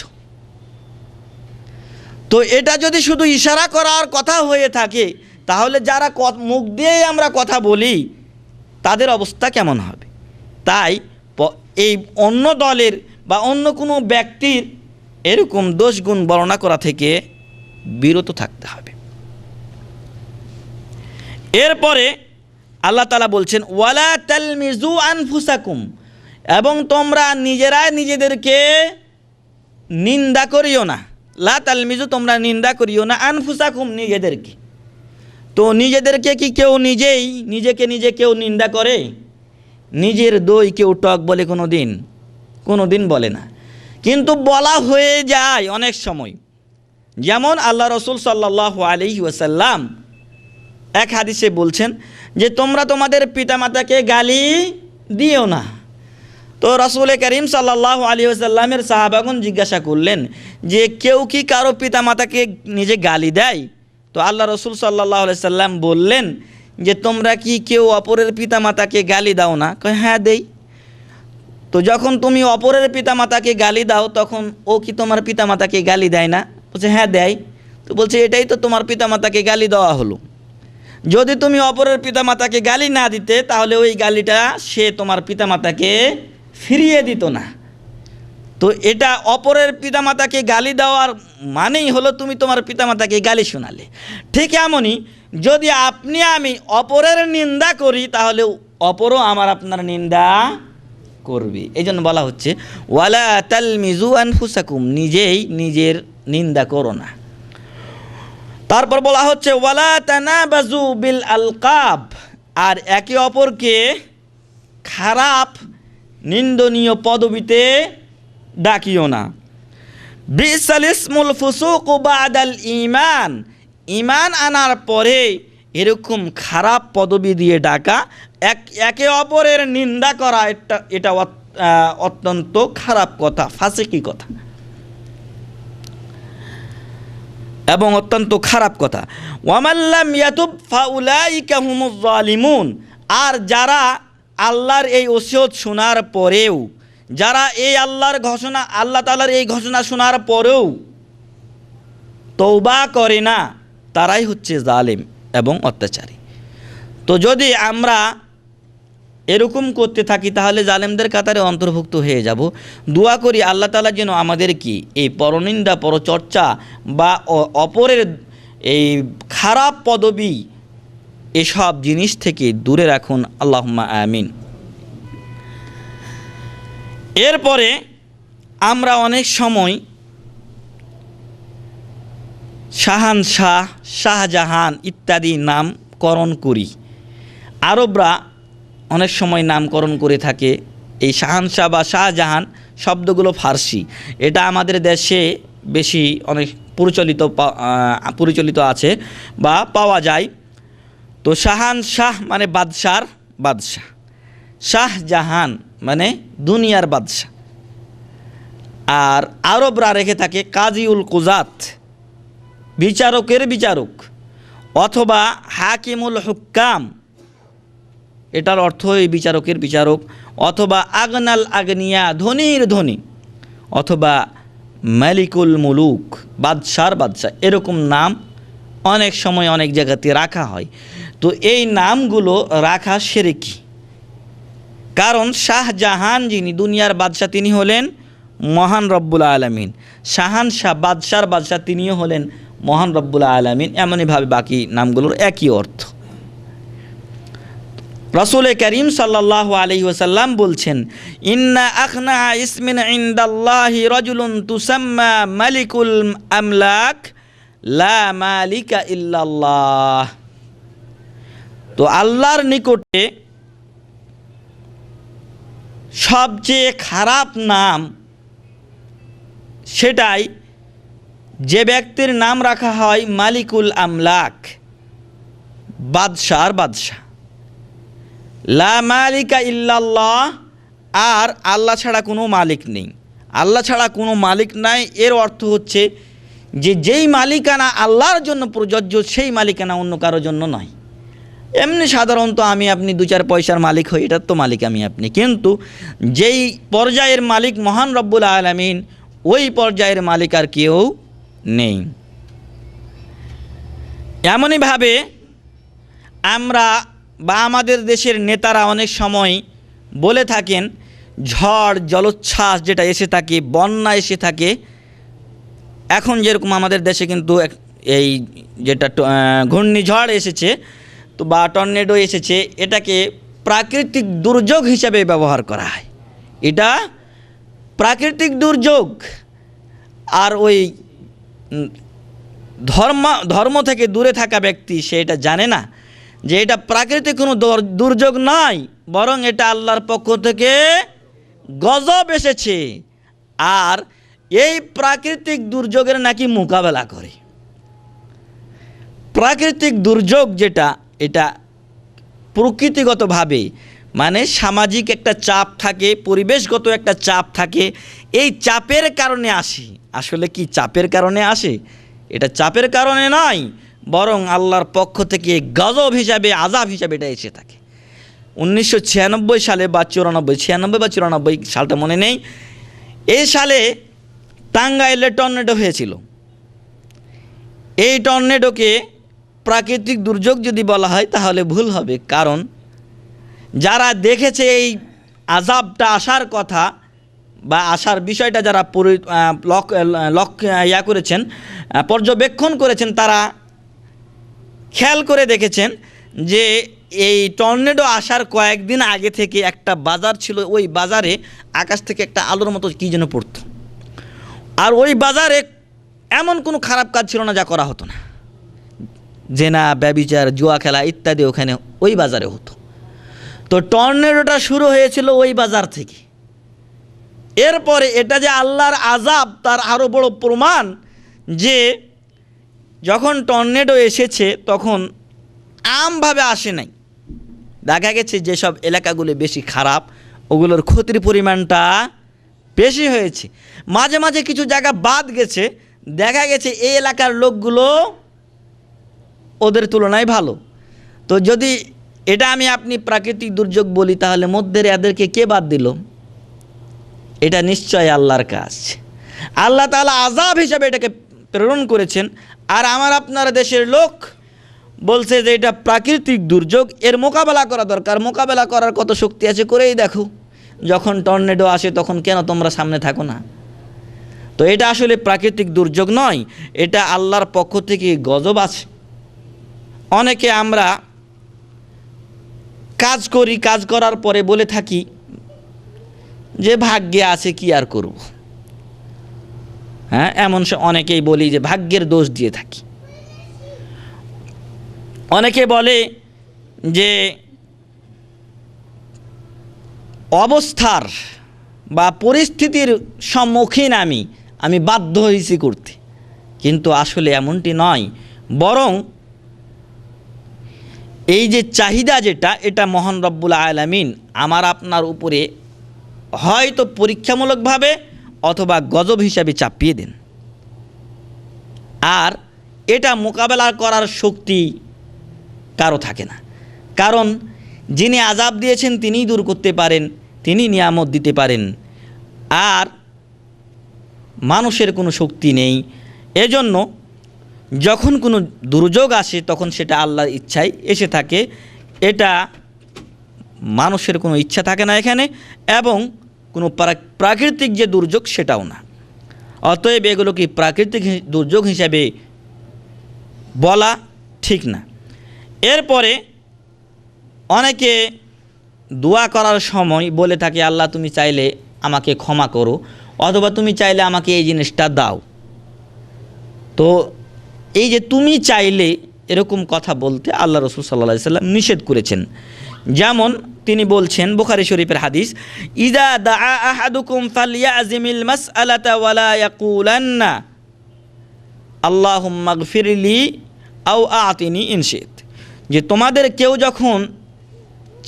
Speaker 4: তো এটা যদি শুধু ইশারা করার কথা হয়ে থাকে, তাহলে যারা মুখ দিয়েই আমরা কথা বলি তাদের অবস্থা কেমন হবে? তাই এই অন্য দলের বা অন্য কোনো ব্যক্তির এরকম দোষ গুণ বর্ণনা করা থেকে বিরত থাকতে হবে। এরপরে আল্লাহ তাআলা বলছেন ওয়ালা তালমিজু আনফুসাকুম, এবং তোমরা নিজেরাই নিজেদেরকে নিন্দা করিও না। লা তালমিজু, তোমরা নিন্দা করিও না, আনফুসাকুম, নিজেদেরকে। তো নিজেদেরকে কি কেউ নিজেকে কেউ নিন্দা করে? নিজের দই কেউ টক বলে কোনো দিন বলে না, কিন্তু বলা হয়ে যায় অনেক সময়। যেমন আল্লাহ রসুল সাল্লাল্লাহু আলাইহি ওয়াসাল্লাম এক হাদিসে বলছেন যে তোমরা তোমাদের পিতামাতাকে গালি দিও না। তো রাসূল করিম সাল্লাল্লাহু আলাইহি ওয়াসাল্লামের সাহাবাগণ জিজ্ঞাসা করলেন যে কেউ কি কারো পিতামাতাকে নিজে গালি দেয়? তো আল্লাহ রসুল সাল্লাল্লাহু আলাইহি ওয়াসাল্লাম বললেন যে তোমরা কি কেউ অপরের পিতামাতাকে গালি দাও না? কয় হ্যাঁ দেই। তো যখন তুমি অপরের পিতামাতাকে গালি দাও তখন ও কি তোমার পিতামাতাকে গালি দেয় না? বলছে হ্যাঁ দেয়। তো বলছে এটাই তো তোমার পিতামাতাকে গালি দেওয়া হলো। যদি তুমি অপরের পিতামাতাকে গালি না দিতে তাহলে ওই গালিটা সে তোমার পিতামাতাকে ফিরিয়ে দিত না। তো এটা অপরের পিতামাতাকে গালি দেওয়ার মানেই হলো তুমি তোমার পিতামাতাকে গালি শোনালে। ঠিক এমনই যদি আপনি আমি অপরের নিন্দা করি তাহলে অপরও আপনার নিন্দা করবে। এই জন্য বলা হচ্ছে ওয়ালা তালমিজু আনফুসাকুম, নিজেই নিজের নিন্দা করো না। তারপর বলা হচ্ছে ওয়ালা তানাবাজু বিল আলকাব, আর একে অপরকে খারাপ নিন্দনীয় পদবিতে ডাকিও না। বিসাল ইসমুল ফুসুক বাদাল ঈমান, ঈমান আনার পরে এরকম খারাপ পদবি দিয়ে ডাকা, একে অপরের নিন্দা করা, এটা অত্যন্ত খারাপ কথা, ফাসিকি কথা এবং অত্যন্ত খারাপ কথা। ওয়ামাল্লাম ইয়াতুব ফাউলাইকা হুমুজ জালিমুন, আর যারা আল্লাহর এই ওসিয়ত শোনার পরেও, যারা এই আল্লাহর ঘোষণা, আল্লাহ তাআলার এই ঘোষণা শোনার পরেও তওবা করে না, তারাই হচ্ছে জালিম এবং অত্যাচারী। তো যদি আমরা এরকম করতে থাকি তাহলে জালেমদের কাতারে অন্তর্ভুক্ত হয়ে যাব। দোয়া করি আল্লাহ তাআলা যেন আমাদের কি এই পরনিন্দা, পরচর্চা বা অপরের এই খারাপ পদবি এসব জিনিস থেকে দূরে রাখুন, আল্লাহুম্মা আমিন। এরপরে আমরা অনেক সময় শাহানশাহ, শাহজাহান ইত্যাদি নামকরণ করি। আরবরা অনেক সময় নামকরণ করে থাকে। এই শাহানশাহ বা শাহজাহান শব্দগুলো ফার্সি, এটা আমাদের দেশে বেশি অনেক পরিচালিত আছে বা পাওয়া যায়। তো শাহানশাহ মানে বাদশাহ, শাহজাহান মানে দুনিয়ার বাদশাহ। আর আরবরা রেখে থাকে কাজিউল কুজাত, বিচারকের বিচারক, অথবা হাকিমুল হুক্কাম, এটার অর্থ এই বিচারকের বিচারক, অথবা আগনাল আগনিয়া, ধনীর ধনী, অথবা মালিকুল মুলুক, বাদশার বাদশাহ। এরকম নাম অনেক সময় অনেক জায়গাতে রাখা হয়। তো এই নামগুলো রাখা শিরকি, কারণ শাহজাহান যিনি দুনিয়ার বাদশাহ তিনি হলেন মহান রব্বুল আলামিন, শাহানশাহ বাদশার বাদশাহ তিনিও হলেন মহান রব্বুল আলামিন। এমনইভাবে বাকি নামগুলোর একই অর্থ। রাসূল করিম সাল্লাল্লাহু আলাইহি ওয়াসাল্লাম বলছেন ইন্না আখনা ইসমিন ইনদাল্লাহি রাজুলুন তুসাম্মা মালিকুল আমলাক লা মালিকা ইল্লাল্লাহ। তো আল্লাহর নিকটে সবচেয়ে খারাপ নাম সেটাই যে ব্যক্তির নাম রাখা হয় মালিকুল আমলাক, বাদশার বাদশাহ, লা মালিকা ইল্লাল্লাহ, আর আল্লাহ ছাড়া কোনো মালিক নেই। আল্লাহ ছাড়া কোনো মালিক নাই, এর অর্থ হচ্ছে যে যেই মালিকানা আল্লাহর জন্য প্রযোজ্য সেই মালিকানা অন্য কারোর জন্য নয়। এমনি সাধারণত আমি আপনি 2-4 পয়সার মালিক হই, এটার তো মালিক আমি আপনি, কিন্তু যেই পর্যায়ের মালিক মহান রব্বুল আলামিন, ওই পর্যায়ের মালিক আর কেউ নেই। এমনইভাবে আমরা বা আমাদের দেশের নেতারা অনেক সময় বলে থাকেন ঝড় জলোচ্ছ্বাস যেটা এসে থাকে, বন্যা এসে থাকে। এখন যেরকম আমাদের দেশে কিন্তু এই যেটা ঘূর্ণিঝড় এসেছে তো বা টর্নেডো এসেছে, এটাকে প্রাকৃতিক দুর্যোগ হিসাবে ব্যবহার করা হয়। এটা প্রাকৃতিক দুর্যোগ। আর ওই ধর্ম থেকে দূরে থাকা ব্যক্তি সে এটা জানে না যে এটা প্রাকৃতিক কোনো দুর্যোগ নয়, বরং এটা আল্লাহর পক্ষ থেকে গজব এসেছে। আর এই প্রাকৃতিক দুর্যোগের নাকি মোকাবেলা করে। প্রাকৃতিক দুর্যোগ যেটা, এটা প্রকৃতিগতভাবে মানে সামাজিক একটা চাপ থাকে, পরিবেশগত একটা চাপ থাকে, এই চাপের কারণে আসে। আসলে কি চাপের কারণে আসে? এটা চাপের কারণে নয়, বরং আল্লাহর পক্ষ থেকে গজব হিসাবে, আযাব হিসাবে এটা এসে থাকে। 1996 সালে বা 94 সালটা মনে নেই, এই সালে টাঙ্গাইলে টর্নেডো হয়েছিল। এই টর্নেডোকে প্রাকৃতিক দুর্যোগ যদি বলা হয় তাহলে ভুল হবে, কারণ যারা দেখেছে এই আযাবটা আসার কথা বা আসার বিষয়টা যারা করেছেন, পর্যবেক্ষণ করেছেন, তারা খেয়াল করে দেখেছেন যে এই টর্নেডো আসার কয়েকদিন আগে থেকে একটা বাজার ছিল, ওই বাজারে আকাশ থেকে একটা আলোর মতো কী যেন পড়তো। আর ওই বাজারে এমন কোনো খারাপ কাজ ছিল না যা করা হতো না, জেনা, ব্যভিচার, জুয়া খেলা ইত্যাদি ওখানে ওই বাজারে হতো। তো টর্নেডোটা শুরু হয়েছিল ওই বাজার থেকে। এরপরে এটা যে আল্লাহর আযাব, তার আরও বড় প্রমাণ যে যখন টর্নেডো এসেছে তখন আমভাবে আসে নাই। দেখা গেছে যেসব এলাকাগুলো বেশি খারাপ ওগুলোর ক্ষতির পরিমাণটা বেশি হয়েছে। মাঝে মাঝে কিছু জায়গা বাদ গেছে, দেখা গেছে এই এলাকার লোকগুলো ওদের তুলনায় ভালো। তো যদি এটা আপনি প্রাকৃতিক দুর্যোগ বলি, তাহলে মধ্যে এদেরকে কে বাদ দিল? এটা নিশ্চয় আল্লাহর কাজ। আল্লাহ তাআলা আযাব হিসাবে এটাকে প্রেরণ করেছেন, আর আপনার দেশের লোক বলছে যে এটা প্রাকৃতিক দুর্যোগ, এর মোকাবেলা করা দরকার। মোকাবেলা করার কত শক্তি আছে করেই দেখো। যখন টর্নেডো আসে তখন কেন তোমরা সামনে থাকো না? তো এটা আসলে প্রাকৃতিক দুর্যোগ নয়, এটা আল্লাহর পক্ষ থেকে গজব আছে। অনেকে আমরা কাজ করি, কাজ করার পরে বলে থাকি যে ভাগ্যে আছে, কি আর করব। হ্যাঁ, এমন অনেকেই বলি যে ভাগ্যের দোষ দিয়ে থাকি। অনেকে বলে যে অবস্থার বা পরিস্থিতির সম্মুখীন আমি বাধ্য হয়েছি করতে, কিন্তু আসলে এমনটি নয়। বরং এই যে চাহিদা যেটা, এটা মহান রব্বুল আলামিন আপনার উপরে হয়তো পরীক্ষামূলকভাবে অথবা গজব হিসাবে চাপিয়ে দেন। আর এটা মোকাবেলা করার শক্তি কারো থাকে না, কারণ যিনি আযাব দিয়েছেন তিনিই দূর করতে পারেন, তিনি নিয়ামত দিতে পারেন, আর মানুষের কোনো শক্তি নেই। এজন্য যখন কোনো দুর্যোগ আসে তখন সেটা আল্লাহর ইচ্ছায় এসে থাকে, এটা মানুষের কোনো ইচ্ছা থাকে না এখানে, এবং কোনো প্রাকৃতিক যে দুর্যোগ সেটাও না। অতএব এগুলোকে প্রাকৃতিক দুর্যোগ হিসাবে বলা ঠিক না। এরপরে অনেকে দোয়া করার সময় বলে থাকে, আল্লাহ তুমি চাইলে আমাকে ক্ষমা করো, অথবা তুমি চাইলে আমাকে এই জিনিসটা দাও। তো এই যে তুমি চাইলে, এরকম কথা বলতে আল্লাহ রাসূল সাল্লাল্লাহু আলাইহি ওয়াসাল্লাম নিষেধ করেছেন। যেমন তিনি বলছেন, বুখারী শরীফের হাদিস, ইযা দাআ আহাদুকুম ফালইয়াযিমিল মাসআলাতা ওয়ালা ইয়াকুলান্না আল্লাহুম্মা গফিরলি আও আতিনি ইন শিত। যে তোমাদের কেউ যখন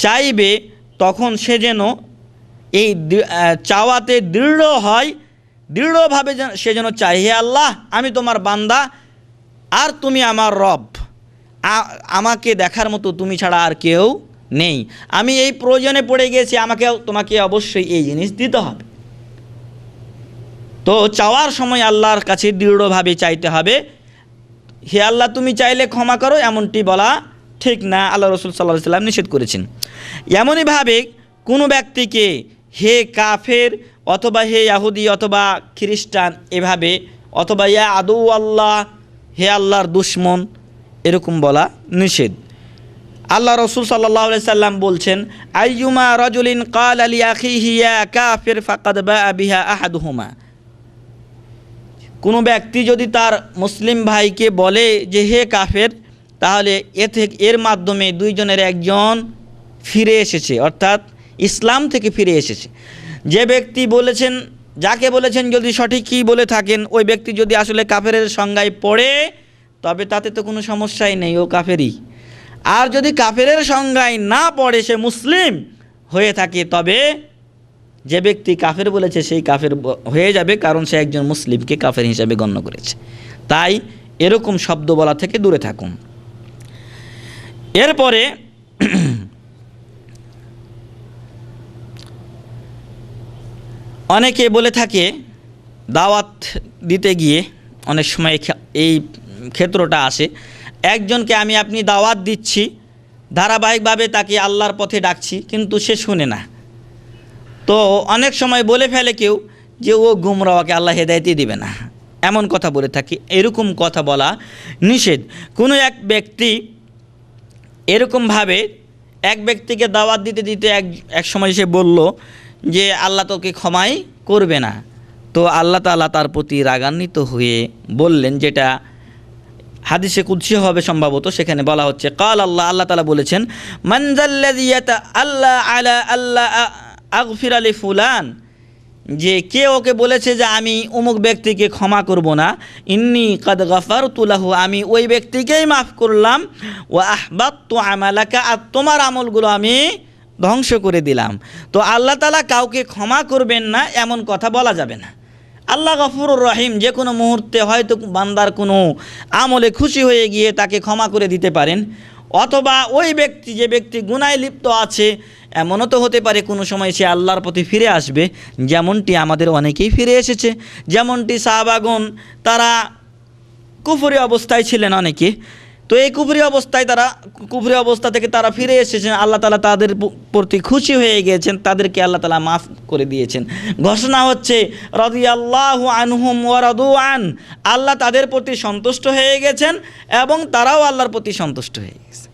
Speaker 4: চাইবে তখন সে যেন এই চাওয়াতে দৃঢ় হয়, দৃঢ়ভাবে সে যেন চায়, হে আল্লাহ আমি তোমার বান্দা আর তুমি আমার রব, আমাকে দেখার মতো তুমি ছাড়া আর কেউ নেই, আমি এই প্রয়োজনে পড়ে গেছি, তোমাকে অবশ্যই এই জিনিস দিতে হবে। তো চাওয়ার সময় আল্লাহর কাছে দৃঢ়ভাবে চাইতে হবে। হে আল্লাহ তুমি চাইলে ক্ষমা করো, এমনটি বলা ঠিক না, আল্লাহ রাসূল সাল্লাল্লাহু আলাইহি ওয়াসাল্লাম নিষেধ করেছেন। এমনইভাবে কোনো ব্যক্তিকে হে কাফের অথবা হে ইহুদি অথবা খ্রিস্টান এভাবে, অথবা ইয়া আদু আল্লাহ, হে আল্লাহর দুশমন, এরকম বলা নিষেধ। আল্লাহ রাসূল সাল্লাল্লাহু আলাইহি সাল্লাম বলছেন, আইয়ুমা রাজুলিন ক্বালা লি আখিহি ইয়া কাফির ফাকাদ বাআ বিহা আহাদুহুমা। কোনো ব্যক্তি যদি তার মুসলিম ভাইকে বলে যে হে কাফের, তাহলে এর মাধ্যমে দুইজনের একজন ফিরে এসেছে, অর্থাৎ ইসলাম থেকে ফিরে এসেছে। যে ব্যক্তি বলেছেন যাকে বলেছেন যদি সঠিকই বলে থাকেন, ওই ব্যক্তি যদি আসলে কাফেরের সংজ্ঞায় পড়ে তবে তাতে তো কোনো সমস্যাই নেই, ও কাফেরই। আর যদি কাফেরের সংজ্ঞায় না পড়ে, সে মুসলিম হয়ে থাকে, তবে যে ব্যক্তি কাফের বলেছে সেই কাফের হয়ে যাবে, কারণ সে একজন মুসলিমকে কাফের হিসাবে গণ্য করেছে। তাই এরকম শব্দ বলা থেকে দূরে থাকুন। এরপরে অনেকে বলে থাকে দাওয়াত দিতে গিয়ে, অনেক সময় এই ক্ষেত্রটা আসে, একজনকে আপনি দাওয়াত দিচ্ছি, ধারাবাহিকভাবে তাকে আল্লাহর পথে ডাকছি, কিন্তু সে শুনে না। তো অনেক সময় বলে ফেলে কেউ যে ও গুমরাহকে আল্লাহ হেদায়েতই দিবে না, এমন কথা বলে থাকি। এরকম কথা বলা নিষেধ। কোনো এক ব্যক্তি এরকমভাবে এক ব্যক্তিকে দাওয়াত দিতে দিতে এক সময় সে বলল যে আল্লাহ তোকে ক্ষমাই করবে না। তো আল্লাহ তাআলা তার প্রতি রাগান্বিত হয়ে বললেন, যেটা হাদিসে কুদসি হবে সম্ভবত, সেখানে বলা হচ্ছে কাল আল্লাহ তাআলা বলেছেন, মান যাল্লাযী ইয়াতাআল্লা আলা আল্লাহ আগফির আলি ফুলান, যে কে ওকে বলেছে যে আমি অমুক ব্যক্তিকে ক্ষমা করব না, ইন্নী কাদ গাফারতু লাহু, আমি ওই ব্যক্তিকেই মাফ করলাম, ওয়া আহবাততু আমালাকা, আর তোমার আমলগুলো আমি ধ্বংস করে দিলাম। তো আল্লাহ তাআলা কাউকে ক্ষমা করবেন না এমন কথা বলা যাবে না। আল্লাহ গফুরুর রহিম, যে কোনো মুহূর্তে হয়তো বান্দার কোনো আমলে খুশি হয়ে গিয়ে তাকে ক্ষমা করে দিতে পারেন, অথবা ওই ব্যক্তি যে ব্যক্তি গুনায় লিপ্ত আছে, এমনও তো হতে পারে কোনো সময় সে আল্লাহর প্রতি ফিরে আসবে, যেমনটি আমাদের অনেকেই ফিরে এসেছে। যেমনটি সাহাবাগণ, তারা কুফরি অবস্থায় ছিলেন অনেকে, তো এই কুফরি অবস্থা থেকে তারা ফিরে এসেছেন, আল্লাহ তাআলা তাদের প্রতি খুশি হয়ে গিয়েছেন, তাদেরকে আল্লাহ তাআলা মাফ করে দিয়েছেন। ঘোষণা হচ্ছে রাদিয়াল্লাহু আনহুম ওয়া রাদু আন, আল্লাহ তাদের প্রতি সন্তুষ্ট হয়ে গেছেন এবং তারাও আল্লাহর প্রতি সন্তুষ্ট হয়ে গেছে।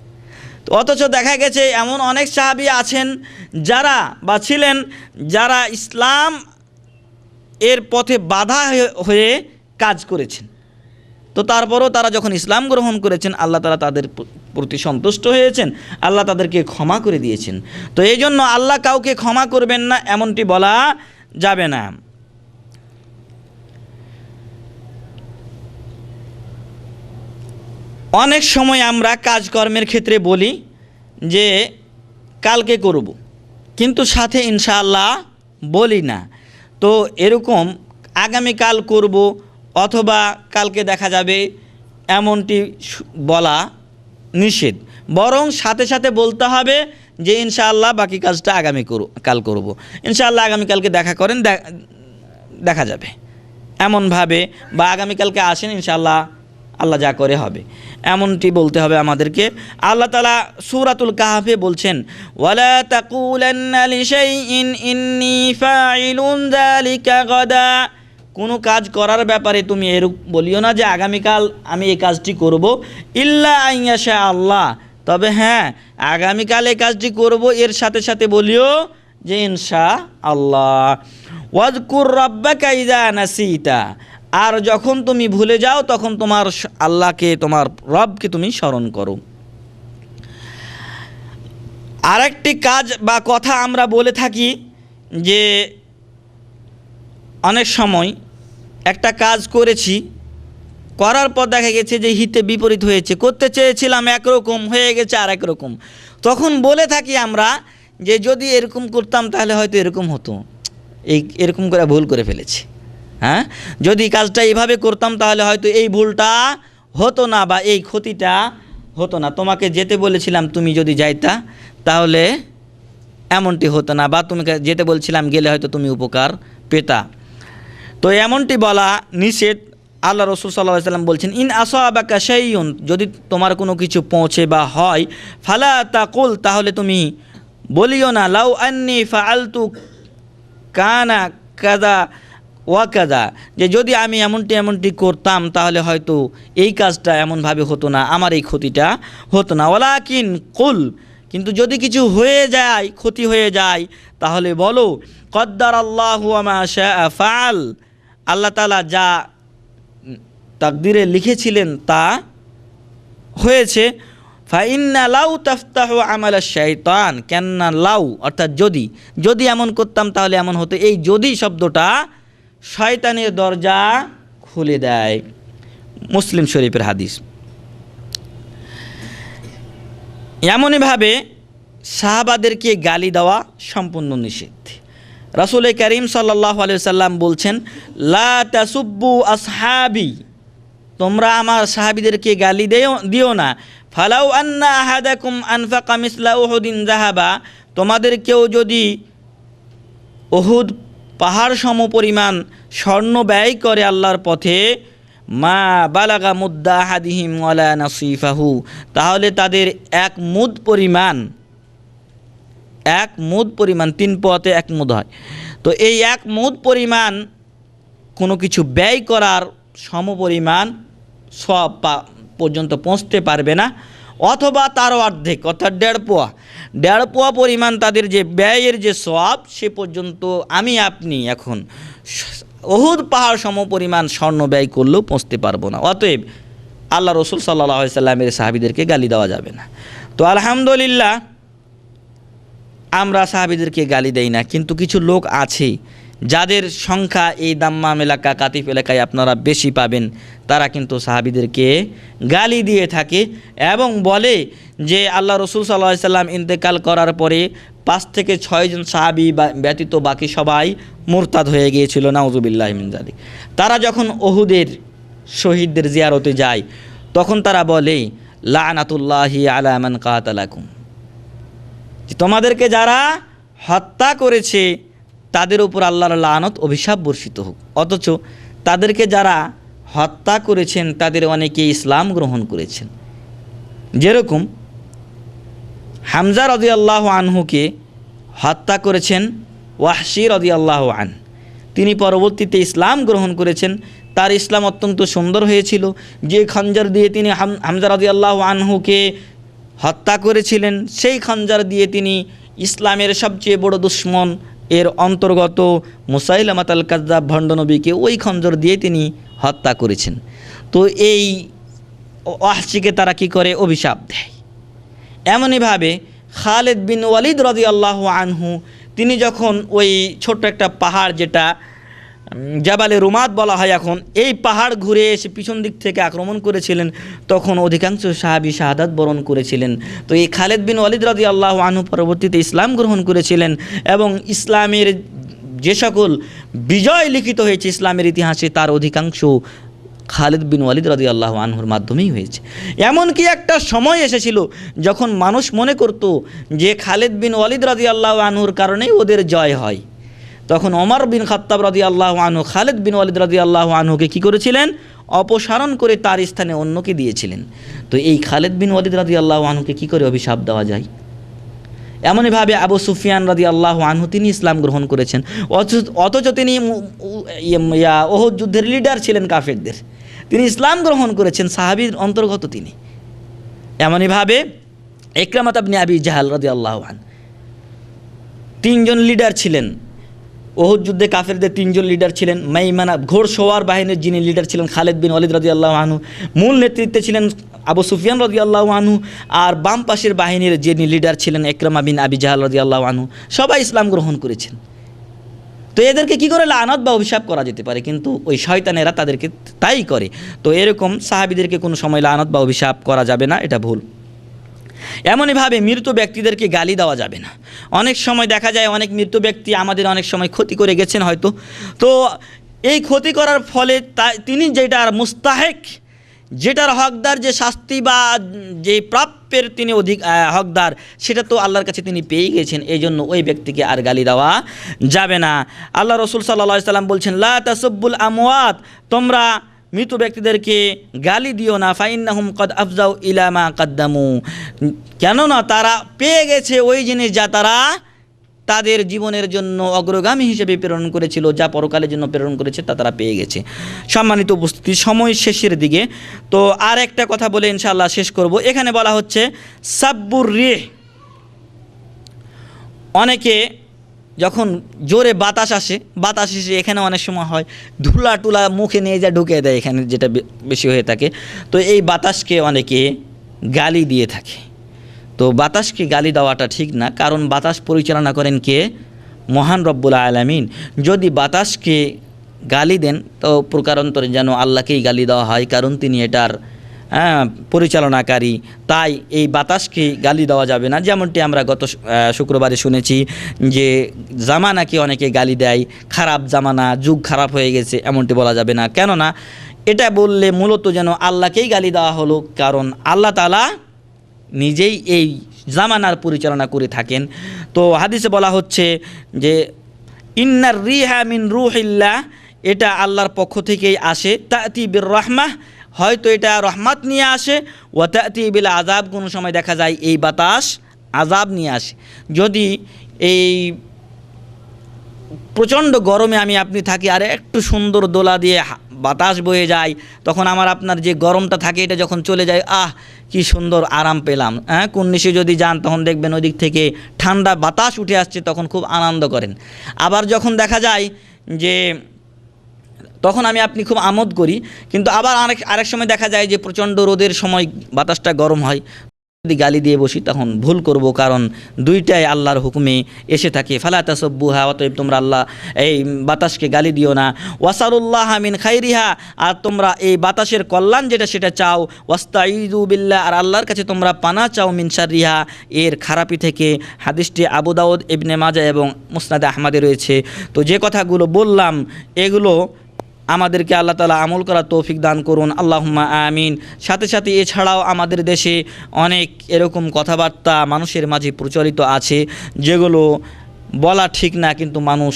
Speaker 4: তো অথচ দেখা গেছে এমন অনেক সাহাবী আছেন যারা বা ছিলেন যারা ইসলাম এর পথে বাধা হয়ে কাজ করেছেন, তো তারপরও তারা যখন ইসলাম গ্রহণ করেছেন, আল্লাহ তাআলা তাদের প্রতি সন্তুষ্ট হয়েছেন, আল্লাহ তাদেরকে ক্ষমা করে দিয়েছেন। তো এই জন্য আল্লাহ কাউকে ক্ষমা করবেন না এমনটি বলা যাবে না। অনেক সময় আমরা কাজকর্মের ক্ষেত্রে বলি যে কালকে করব, কিন্তু সাথে ইনশাআল্লাহ বলি না। তো এরকম আগামীকাল করব অথবা কালকে দেখা যাবে, এমনটি বলা নিষেধ। বরং সাথে সাথে বলতে হবে যে ইনশাআল্লাহ বাকি কাজটা কাল করব, ইনশাআল্লাহ আগামীকালকে দেখা করেন, দেখা যাবে, এমনভাবে, বা আগামীকালকে আসেন, ইনশাআল্লাহ আল্লাহ যা করে হবে, এমনটি বলতে হবে আমাদেরকে। আল্লাহ তাআলা সূরাতুল কাহফে বলছেন, ওয়ালা তাকুলান্না লিশাইইন ইন্নী ফাইলুন যালিকা গাদা, কোনো কাজ করার ব্যাপারে তুমি এরূপ বলিও না যে আগামীকাল আমি এই কাজটি করব, ইল্লা আইয়াশা আল্লাহ, তবে হ্যাঁ আগামীকাল এই কাজটি করব, এর সাথে সাথে বলিও যে ইনশাআল্লাহ। ওয়াজকুর রাব্বাকা ইযা নাসিতা, আর যখন তুমি ভুলে যাও তখন তোমার আল্লাহকে, তোমার রবকে তুমি স্মরণ করো। আরেকটি কাজ বা কথা আমরা বলে থাকি যে অনেক সময় একটা কাজ করেছি, করার পর দেখা গেছে যে হিতে বিপরীত হয়েছে, করতে চেয়েছিলাম একরকম, হয়ে গেছে আর একরকম। তখন বলে থাকি আমরা যে যদি এরকম করতাম তাহলে হয়তো এরকম হতো, এরকম করে ভুল করে ফেলেছি। হ্যাঁ, যদি কাজটা এইভাবে করতাম তাহলে হয়তো এই ভুলটা হতো না বা এই ক্ষতিটা হতো না। তোমাকে যেতে বলেছিলাম, তুমি যদি যাইতা তাহলে এমনটি হতো না, বা তুমি যেতে বলছিলাম, গেলে হয়তো তুমি উপকার পেতা। তো এমনটি বলা নিষেধ। আল্লাহ রাসূল সাল্লাল্লাহু আলাইহি ওয়াসাল্লাম বলছেন, ইন আসাবাকা শাইউন, যদি তোমার কোনো কিছু পৌঁছে বা হয়, ফালা তাকুল, তাহলে তুমি বলিও না লাউ আন্নী ফাআলতু কানা কাযা ওয়া কাযা, যে যদি আমি এমনটি করতাম তাহলে হয়তো এই কাজটা এমনভাবে হতো না, আমার এই ক্ষতিটা হতো না। ওয়ালাকিন কুল, কিন্তু যদি কিছু হয়ে যায়, ক্ষতি হয়ে যায়, তাহলে বলো কদ্দারাল্লাহু ওয়া মা শাআ ফাআল, আল্লাহ তাআলা যা তাকদীরে লিখেছিলেন তা হয়েছে। ফাইন্না লাউ তাফতাহু আমাল শাইতান, কেননা লাউ অর্থাৎ যদি এমন করতাম তাহলে এমন হতো, এই যদি শব্দটা শয়তানের দরজা খুলে দেয়। মুসলিম শরীফের হাদিস। এমনইভাবে সাহাবাদেরকে গালি দেওয়া সম্পূর্ণ নিষেধ। রাসূল করিম সাল্লাল্লাহু আলাইহি ওয়াসাল্লাম বলছেন, লা তাসুব্বু আসহাবি, তোমরা আমার সাহাবীদেরকে গালি দিও না। ফালাউ আন্না আহাদাকুম আনফাকা মিসলা উহুদিন যাহাবা, তোমাদের কেউ যদি উহুদ পাহাড় সম পরিমাণ স্বর্ণ ব্যয় করে আল্লাহর পথে, মা বালাগা মুদ্দা আহাদিহিম ওয়ালা নাসিফাহু, তাহলে তাদের এক মুদ পরিমাণ 3 পথে 1 মুদ হয়, তো এই 1 মুদ পরিমাণ কোনো কিছু ব্যয় করার সমপরিমাণ সওয়াব পর্যন্ত পৌঁছতে পারবে না, অথবা তারও অর্ধেক, অর্থাৎ 1.5 পোয়া পরিমাণ তাদের যে ব্যয়ের যে সওয়াব, সে পর্যন্ত আমি আপনি এখন উহুদ পাহাড় সম পরিমাণ স্বর্ণ ব্যয় করলেও পৌঁছতে পারবো না। অতএব আল্লাহ রসুল সাল্লাল্লাহু আলাইহি সাল্লামের সাহাবীদেরকে গালি দেওয়া যাবে না। তো আলহামদুলিল্লাহ আমরা সাহাবীদেরকে গালি দেই না, কিন্তু কিছু লোক আছে যাদের সংখ্যা এই দাম্মাম এলাকা, কাতিফ এলাকায় আপনারা বেশি পাবেন, তারা কিন্তু সাহাবীদেরকে গালি দিয়ে থাকে এবং বলে যে আল্লাহ রসুল সাল্লাল্লাহু আলাইহি সাল্লাম ইন্তেকাল করার পরে 5 থেকে 6 জন সাহাবী ব্যতীত বাকি সবাই মুরতাদ হয়ে গিয়েছিল, নাউযুবিল্লাহি মিন যালিক। তারা যখন উহুদের শহীদদের জিয়ারতে যায়, তখন তারা বলে, লানাতুল্লাহি আলা মান কাতালাকুম, তোমাদেরকে যারা হত্যা করেছে তাদের উপর আল্লাহর লানত অভিশাপ বর্ষিত হোক। অথচ তাদেরকে যারা হত্যা করেছেন তাদের অনেকে ইসলাম গ্রহণ করেছেন। যেরকম হামজা রাদিয়াল্লাহু আনহুকে হত্যা করেছেন ওয়াহশী রাদিয়াল্লাহু আনহু, তিনি পরবর্তীতে ইসলাম গ্রহণ করেছেন। তার ইসলাম অত্যন্ত সুন্দর হয়েছিল। যে খঞ্জর দিয়ে তিনি হামজা রাদিয়াল্লাহু আনহুকে হত্যা করেছিলেন, সেই খঞ্জর দিয়ে তিনি ইসলামের সবচেয়ে বড় দুশ্মন এর অন্তর্গত মুসাইলামাত আল কাযযাব ভণ্ড নবীকে ওই খঞ্জর দিয়ে তিনি হত্যা করেছেন। তো এই ওয়াহশীকে তারা কি করে? অভিশাপ দেয়। এমনইভাবে খালিদ বিন ওয়ালিদ রাদিয়াল্লাহু আনহু, তিনি যখন ওই ছোট্ট একটা পাহাড়, যেটা জাবালে রুমাত বলা হয় এখন, এই পাহাড় ঘুরে এসে পিছন দিক থেকে আক্রমণ করেছিলেন, তখন অধিকাংশ সাহাবী শাহাদাত বরণ করেছিলেন। তো এই খালিদ বিন ওয়ালিদ রাদিয়াল্লাহু আনহু পরবর্তীতে ইসলাম গ্রহণ করেছিলেন এবং ইসলামের যে সকল বিজয় লিখিত হয়েছে ইসলামের ইতিহাসে, তার অধিকাংশ খালিদ বিন ওয়ালিদ রাদিয়াল্লাহু আনহুর মাধ্যমেই হয়েছে। এমনকি একটা সময় এসেছিল যখন মানুষ মনে করত যে খালিদ বিন ওয়ালিদ রাদিয়াল্লাহু আনহুর কারণেই ওদের জয় হয়। তখন ওমর বিন খাত্তাব রাদিয়াল্লাহু আনহু খালিদ বিন ওয়ালিদ রাদিয়াল্লাহু আনহুকে কী করেছিলেন? অপসারণ করে তার স্থানে অন্যকে দিয়েছিলেন। তো এই খালিদ বিন ওয়ালিদ রাদিয়াল্লাহু আনহুকে কী করে অভিশাপ দেওয়া যায়? এমনইভাবে আবু সুফিয়ান রাদিয়াল্লাহু আনহু, তিনি ইসলাম গ্রহণ করেছেন, অথচ তিনি উহুদ যুদ্ধের লিডার ছিলেন কাফেরদের, তিনি ইসলাম গ্রহণ করেছেন, সাহাবীর অন্তর্গত তিনি। এমনইভাবে ইকরামা ইবনে আবি জাহল রাদিয়াল্লাহু আনহু, 3 জন লিডার ছিলেন উহুদ যুদ্ধে, কাফেরদের 3 জন লিডার ছিলেন। মাইমানা ঘোড়সওয়ার বাহিনীর যিনি লিডার ছিলেন খালিদ বিন ওয়ালিদ রাদিয়াল্লাহু আনহু, মূল নেতৃত্বে ছিলেন আবু সুফিয়ান রাদিয়াল্লাহু আনহু, আর বাম পাশের বাহিনীর যিনি লিডার ছিলেন ইকরামা বিন আবি জাহল রাদিয়াল্লাহু আনহু, সবাই ইসলাম গ্রহণ করেছেন। তো এদেরকে কি করে লানত বা অভিশাপ করা যেতে পারে? কিন্তু ওই শয়তানেরা তাদেরকে তাই করে। তো এরকম সাহাবীদেরকে কোনো সময় লানত বা অভিশাপ করা যাবে না, এটা ভুল। এমনইভাবে মৃত ব্যক্তিদেরকে গালি দেওয়া যাবে না। অনেক সময় দেখা যায় অনেক মৃত ব্যক্তি আমাদের অনেক সময় ক্ষতি করে গেছেন হয়তো, তো এই ক্ষতি করার ফলে তিনি যেটার মুস্তাহেক, যেটার হকদার, যে শাস্তি বা যে প্রাপ্যের তিনি হকদার, সেটা তো আল্লাহর কাছে তিনি পেয়ে গেছেন। এই জন্য ওই ব্যক্তিকে আর গালি দেওয়া যাবে না। আল্লাহ রসুল সাল্লাল্লাহু আলাইহি সাল্লাম বলছেন, লা তাসুব্বুল আমওয়াত, তোমরা মৃত ব্যক্তিদেরকে গালি দিও না, ফাইন্নাহুম কদ আফজাউ ইলা মা কাদ্দামু, কেননা তারা পেয়ে গেছে ওই জিনিস যা তারা তাদের জীবনের জন্য অগ্রগামী হিসেবে প্রেরণ করেছিল, যা পরকালের জন্য প্রেরণ করেছে তা তারা পেয়ে গেছে। সম্মানিত উপস্থিতি, সময় শেষের দিকে, তো আর একটা কথা বলে ইনশাআল্লাহ শেষ করব। এখানে বলা হচ্ছে সাব্বুর রিহ, অনেকে যখন জোরে বাতাস এসে এখানে অনেক সময় হয় ধুলা টুলা মুখে নিয়ে যা ঢুকে দেয়, এখানে যেটা বেশি হয়ে থাকে। তো এই বাতাসকে অনেকে গালি দিয়ে থাকে। তো বাতাসকে গালি দেওয়াটা ঠিক না, কারণ বাতাস পরিচালনা করেন কে? মহান রব্বুল আলামিন। যদি বাতাসকে গালি দেন তো প্রকারান্তরে যেন আল্লাহকেই গালি দেওয়া হয়, কারণ তিনি এটার পরিচালনাকারী। তাই এই বাতাসকে গালি দেওয়া যাবে না। যেমনটি আমরা গত শুক্রবারে শুনেছি যে জামানাকে অনেকে গালি দেয়, খারাপ জামানা, যুগ খারাপ হয়ে গেছে, এমনটি বলা যাবে না। কেননা এটা বললে মূলত যেন আল্লাহকেই গালি দেওয়া হলো, কারণ আল্লাহ তাআলা নিজেই এই জামানার পরিচালনা করে থাকেন। তো হাদিসে বলা হচ্ছে যে ইন্নার রিহা মিন রুহিল্লাহ, এটা আল্লাহর পক্ষ থেকেই আসে। তাতি বির রাহমাহ, হয়তো এটা রহমত নিয়ে আসে। ওয়া তাতি বিল আযাব, কোনো সময় দেখা যায় এই বাতাস আযাব নিয়ে আসে। যদি এই প্রচণ্ড গরমে আমি আপনি থাকি আর একটু সুন্দর দোলা দিয়ে বাতাস বয়ে যায়, তখন আমার আপনার যে গরমটা থাকে এটা যখন চলে যায়, কি সুন্দর আরাম পেলাম। কুন্নিশে যদি যান তখন দেখবেন ওই দিক থেকে ঠান্ডা বাতাস উঠে আসছে, তখন খুব আনন্দ করেন। আবার যখন দেখা যায় যে তখন আমি আপনি খুব আমোদ করি, কিন্তু আবার আরেক সময় দেখা যায় যে প্রচণ্ড রোদের সময় বাতাসটা গরম হয়, যদি গালি দিয়ে বসি তখন ভুল করব, কারণ দুইটাই আল্লাহর হুকুমে এসে থাকে। ফালা তাসাব্বুহা, অতএব তোমরা আল্লাহ এই বাতাসকে গালি দিও না। ওয়াসালুল্লাহ মিন খাইরিহা, আর তোমরা এই বাতাসের কল্যাণ যেটা সেটা চাও। ওয়াস্তাইযু বিল্লাহ, আর আল্লাহর কাছে তোমরা পানা চাও। মিন শাররিহা, এর খারাপি থেকে। হাদিসটি আবু দাউদ, ইবনে মাজাহ এবং মুসনাদে আহমদে রয়েছে। তো যে কথাগুলো বললাম এগুলো আমাদেরকে আল্লাহ তাআলা আমল করার তৌফিক দান করুন, আল্লাহুম্মা আমিন। সাথে সাথে এছাড়াও আমাদের দেশে অনেক এরকম কথাবার্তা মানুষের মাঝে প্রচলিত আছে যেগুলো বলা ঠিক না, কিন্তু মানুষ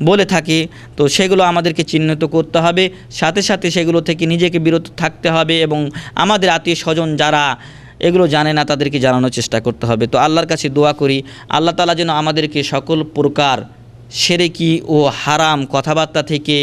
Speaker 4: বলে থাকে। তো সেগুলো আমাদেরকে চিহ্নিত করতে হবে, সাথে সাথে সেগুলো থেকে নিজেকে বিরত থাকতে হবে, এবং আমাদের আত্মীয় স্বজন যারা এগুলো জানে না তাদেরকে জানানোর চেষ্টা করতে হবে। তো আল্লাহর কাছে দোয়া করি আল্লাহ তাআলা যেন আমাদেরকে সকল প্রকার শিরকি ও হারাম কথাবার্তা থেকে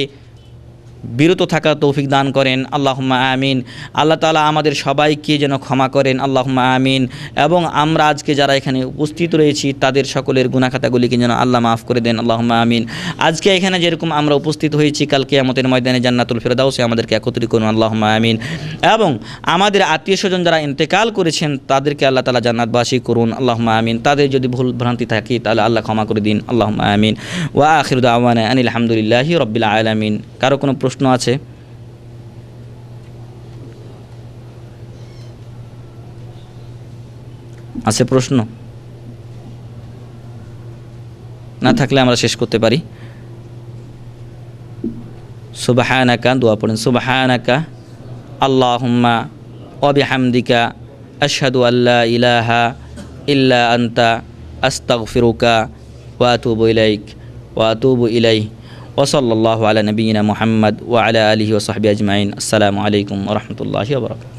Speaker 4: বিরত থাকার তৌফিক দান করেন, আল্লাহুম্মা আমিন। আল্লাহ তাআলা আমাদের সবাইকে যেন ক্ষমা করেন, আল্লাহুম্মা আমিন। এবং আমরা আজকে যারা এখানে উপস্থিত রয়েছি তাদের সকলের গুনাহ খাতাগুলিকে যেন আল্লাহ মাফ করে দেন, আল্লাহুম্মা আমিন। আজকে এখানে যেরকম আমরা উপস্থিত হয়েছি, কাল কিয়ামতের ময়দানে জান্নাতুল ফেরদাউসে আমাদেরকে একত্রিত করুন, আল্লাহুম্মা আমিন। এবং আমাদের আত্মীয় স্বজন যারা ইন্তেকাল করেছেন তাদেরকে আল্লাহ তাআলা জান্নাতবাসী করুন, আল্লাহুম্মা আমিন। তাদের যদি ভুল ভ্রান্তি থাকে তাহলে আল্লাহ ক্ষমা করে দিন, আল্লাহুম্মা আমিন। ওয়া আখিরু দাওয়ানা আনিল হামদুলিল্লাহি রাব্বিল আলামিন। কারো কোনো প্রশ্ন আছে? আছে প্রশ্ন? না থাকলে আমরা শেষ করতে পারি। সুবহানাকা, দোয়া পড়েন। সুবহানাকা আল্লাহুম্মা ওয়া বিহামদিকা আশহাদু আল্লা ইলাহা ইল্লা আনতা আস্তাগফিরুকা ওয়া আতুবু ইলাইক ওয়া আতুবু ইলাইহি। ওয়া সাল্লাল্লাহু আলা নাবিয়িনা মুহাম্মদ ওয়া আলা আলিহি ওয়া সাহবিহি আজমাইন। আসসালামু আলাইকুম ওয়া রাহমাতুল্লাহি ওয়া বারাকাতুহু।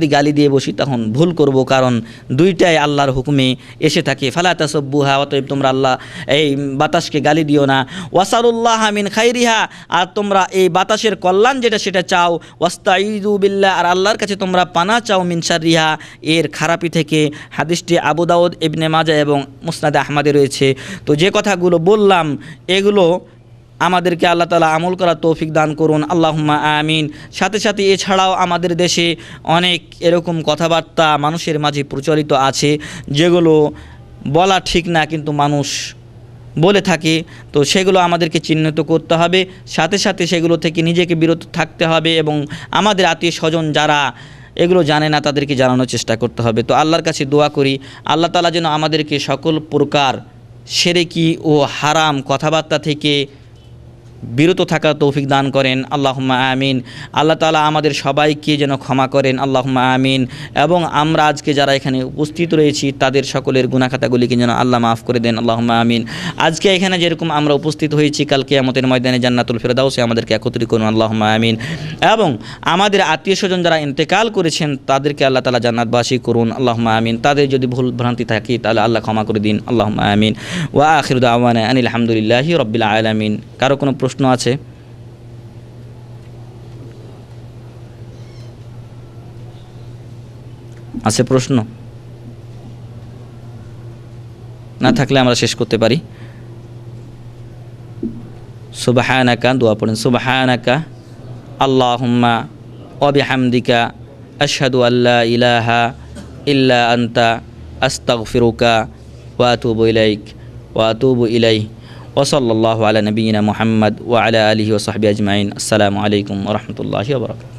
Speaker 4: যদি গালি দিয়ে বসি তখন ভুল করব, কারণ দুইটাই আল্লাহর হুকুমে এসে থাকে। ফালা তাসাব্বুহা, অতএব তোমরা আল্লাহ এই বাতাসকে গালি দিও না। ওয়াসালুল্লাহ মিন খাইরিহা, আর তোমরা এই বাতাসের কল্যাণ যেটা সেটা চাও। ওয়াস্তাইযু বিল্লাহ, আর আল্লাহর কাছে তোমরা পানা চাও মিন শাররিহা, এর খারাপি থেকে। হাদিসটি আবু দাউদ, ইবনে মাজাহ এবং মুসনাদে আহমদে রয়েছে। তো যে কথাগুলো বললাম এগুলো আমাদেরকে আল্লাহ তাআলা আমল করার তৌফিক দান করুন, আল্লাহুম্মা আমিন। সাথে সাথে এছাড়াও আমাদের দেশে অনেক এরকম কথাবার্তা মানুষের মাঝে প্রচলিত আছে যেগুলো বলা ঠিক না, কিন্তু মানুষ বলে থাকে। তো সেগুলো আমাদেরকে চিহ্নিত করতে হবে, সাথে সাথে সেগুলো থেকে নিজেকে বিরত থাকতে হবে এবং আমাদের আত্মীয় স্বজন যারা এগুলো জানে না তাদেরকে জানানোর চেষ্টা করতে হবে। তো আল্লাহর কাছে দোয়া করি আল্লাহ তাআলা যেন আমাদেরকে সকল প্রকার শিরকি ও হারাম কথাবার্তা থেকে বিরত থাকার তৌফিক দান করেন, আল্লাহুম্মা আমিন। আল্লাহ তাআলা আমাদের সবাইকে যেন ক্ষমা করেন, আল্লাহুম্মা আমিন। এবং আমরা আজকে যারা এখানে উপস্থিত রয়েছি তাদের সকলের গুনাহ খাতাগুলিকে যেন আল্লাহ মাফ করে দেন, আল্লাহুম্মা আমিন। আজকে এখানে যেরকম আমরা উপস্থিত হয়েছি, কাল কিয়ামতের ময়দানে জান্নাতুল ফেরদাউসে আমাদেরকে একত্রিত করুন, আল্লাহুম্মা আমিন। এবং আমাদের আত্মীয় স্বজন যারা ইন্তেকাল করেছেন তাদেরকে আল্লাহ তাআলা জান্নাতবাসী করুন, আল্লাহুম্মা আমিন। তাদের যদি ভুল ভ্রান্তি থাকে তাহলে আল্লাহ ক্ষমা করে দিন, আল্লাহুম্মা আমিন। ওয়া আখিরু দাওয়ানা আনিল হামদুলিল্লাহি রাব্বিল আলামিন। কারো কোনো প্রশ্ন আছে? আছে প্রশ্ন? না থাকলে আমরা শেষ করতে পারি। সুবহানাকা, দোয়া পড়েন। সুবহানাকা আল্লাহুম্মা ওয়া বিহামদিকা আশহাদু আল্লা ইলাহা ইল্লা আনতা আস্তাগফিরুকা ওয়া আতুবু ইলাইক ওয়া আতুবু ইলাইহি ওয়া সাল্লাল্লাহু আলা নাবিয়িনা মুহাম্মদ ওয়া আলা আলিহি ওয়া সাহবিহি আজমাইন। আসসালামু আলাইকুম ওয়া রাহমাতুল্লাহি ওয়া বারাকাতুহু।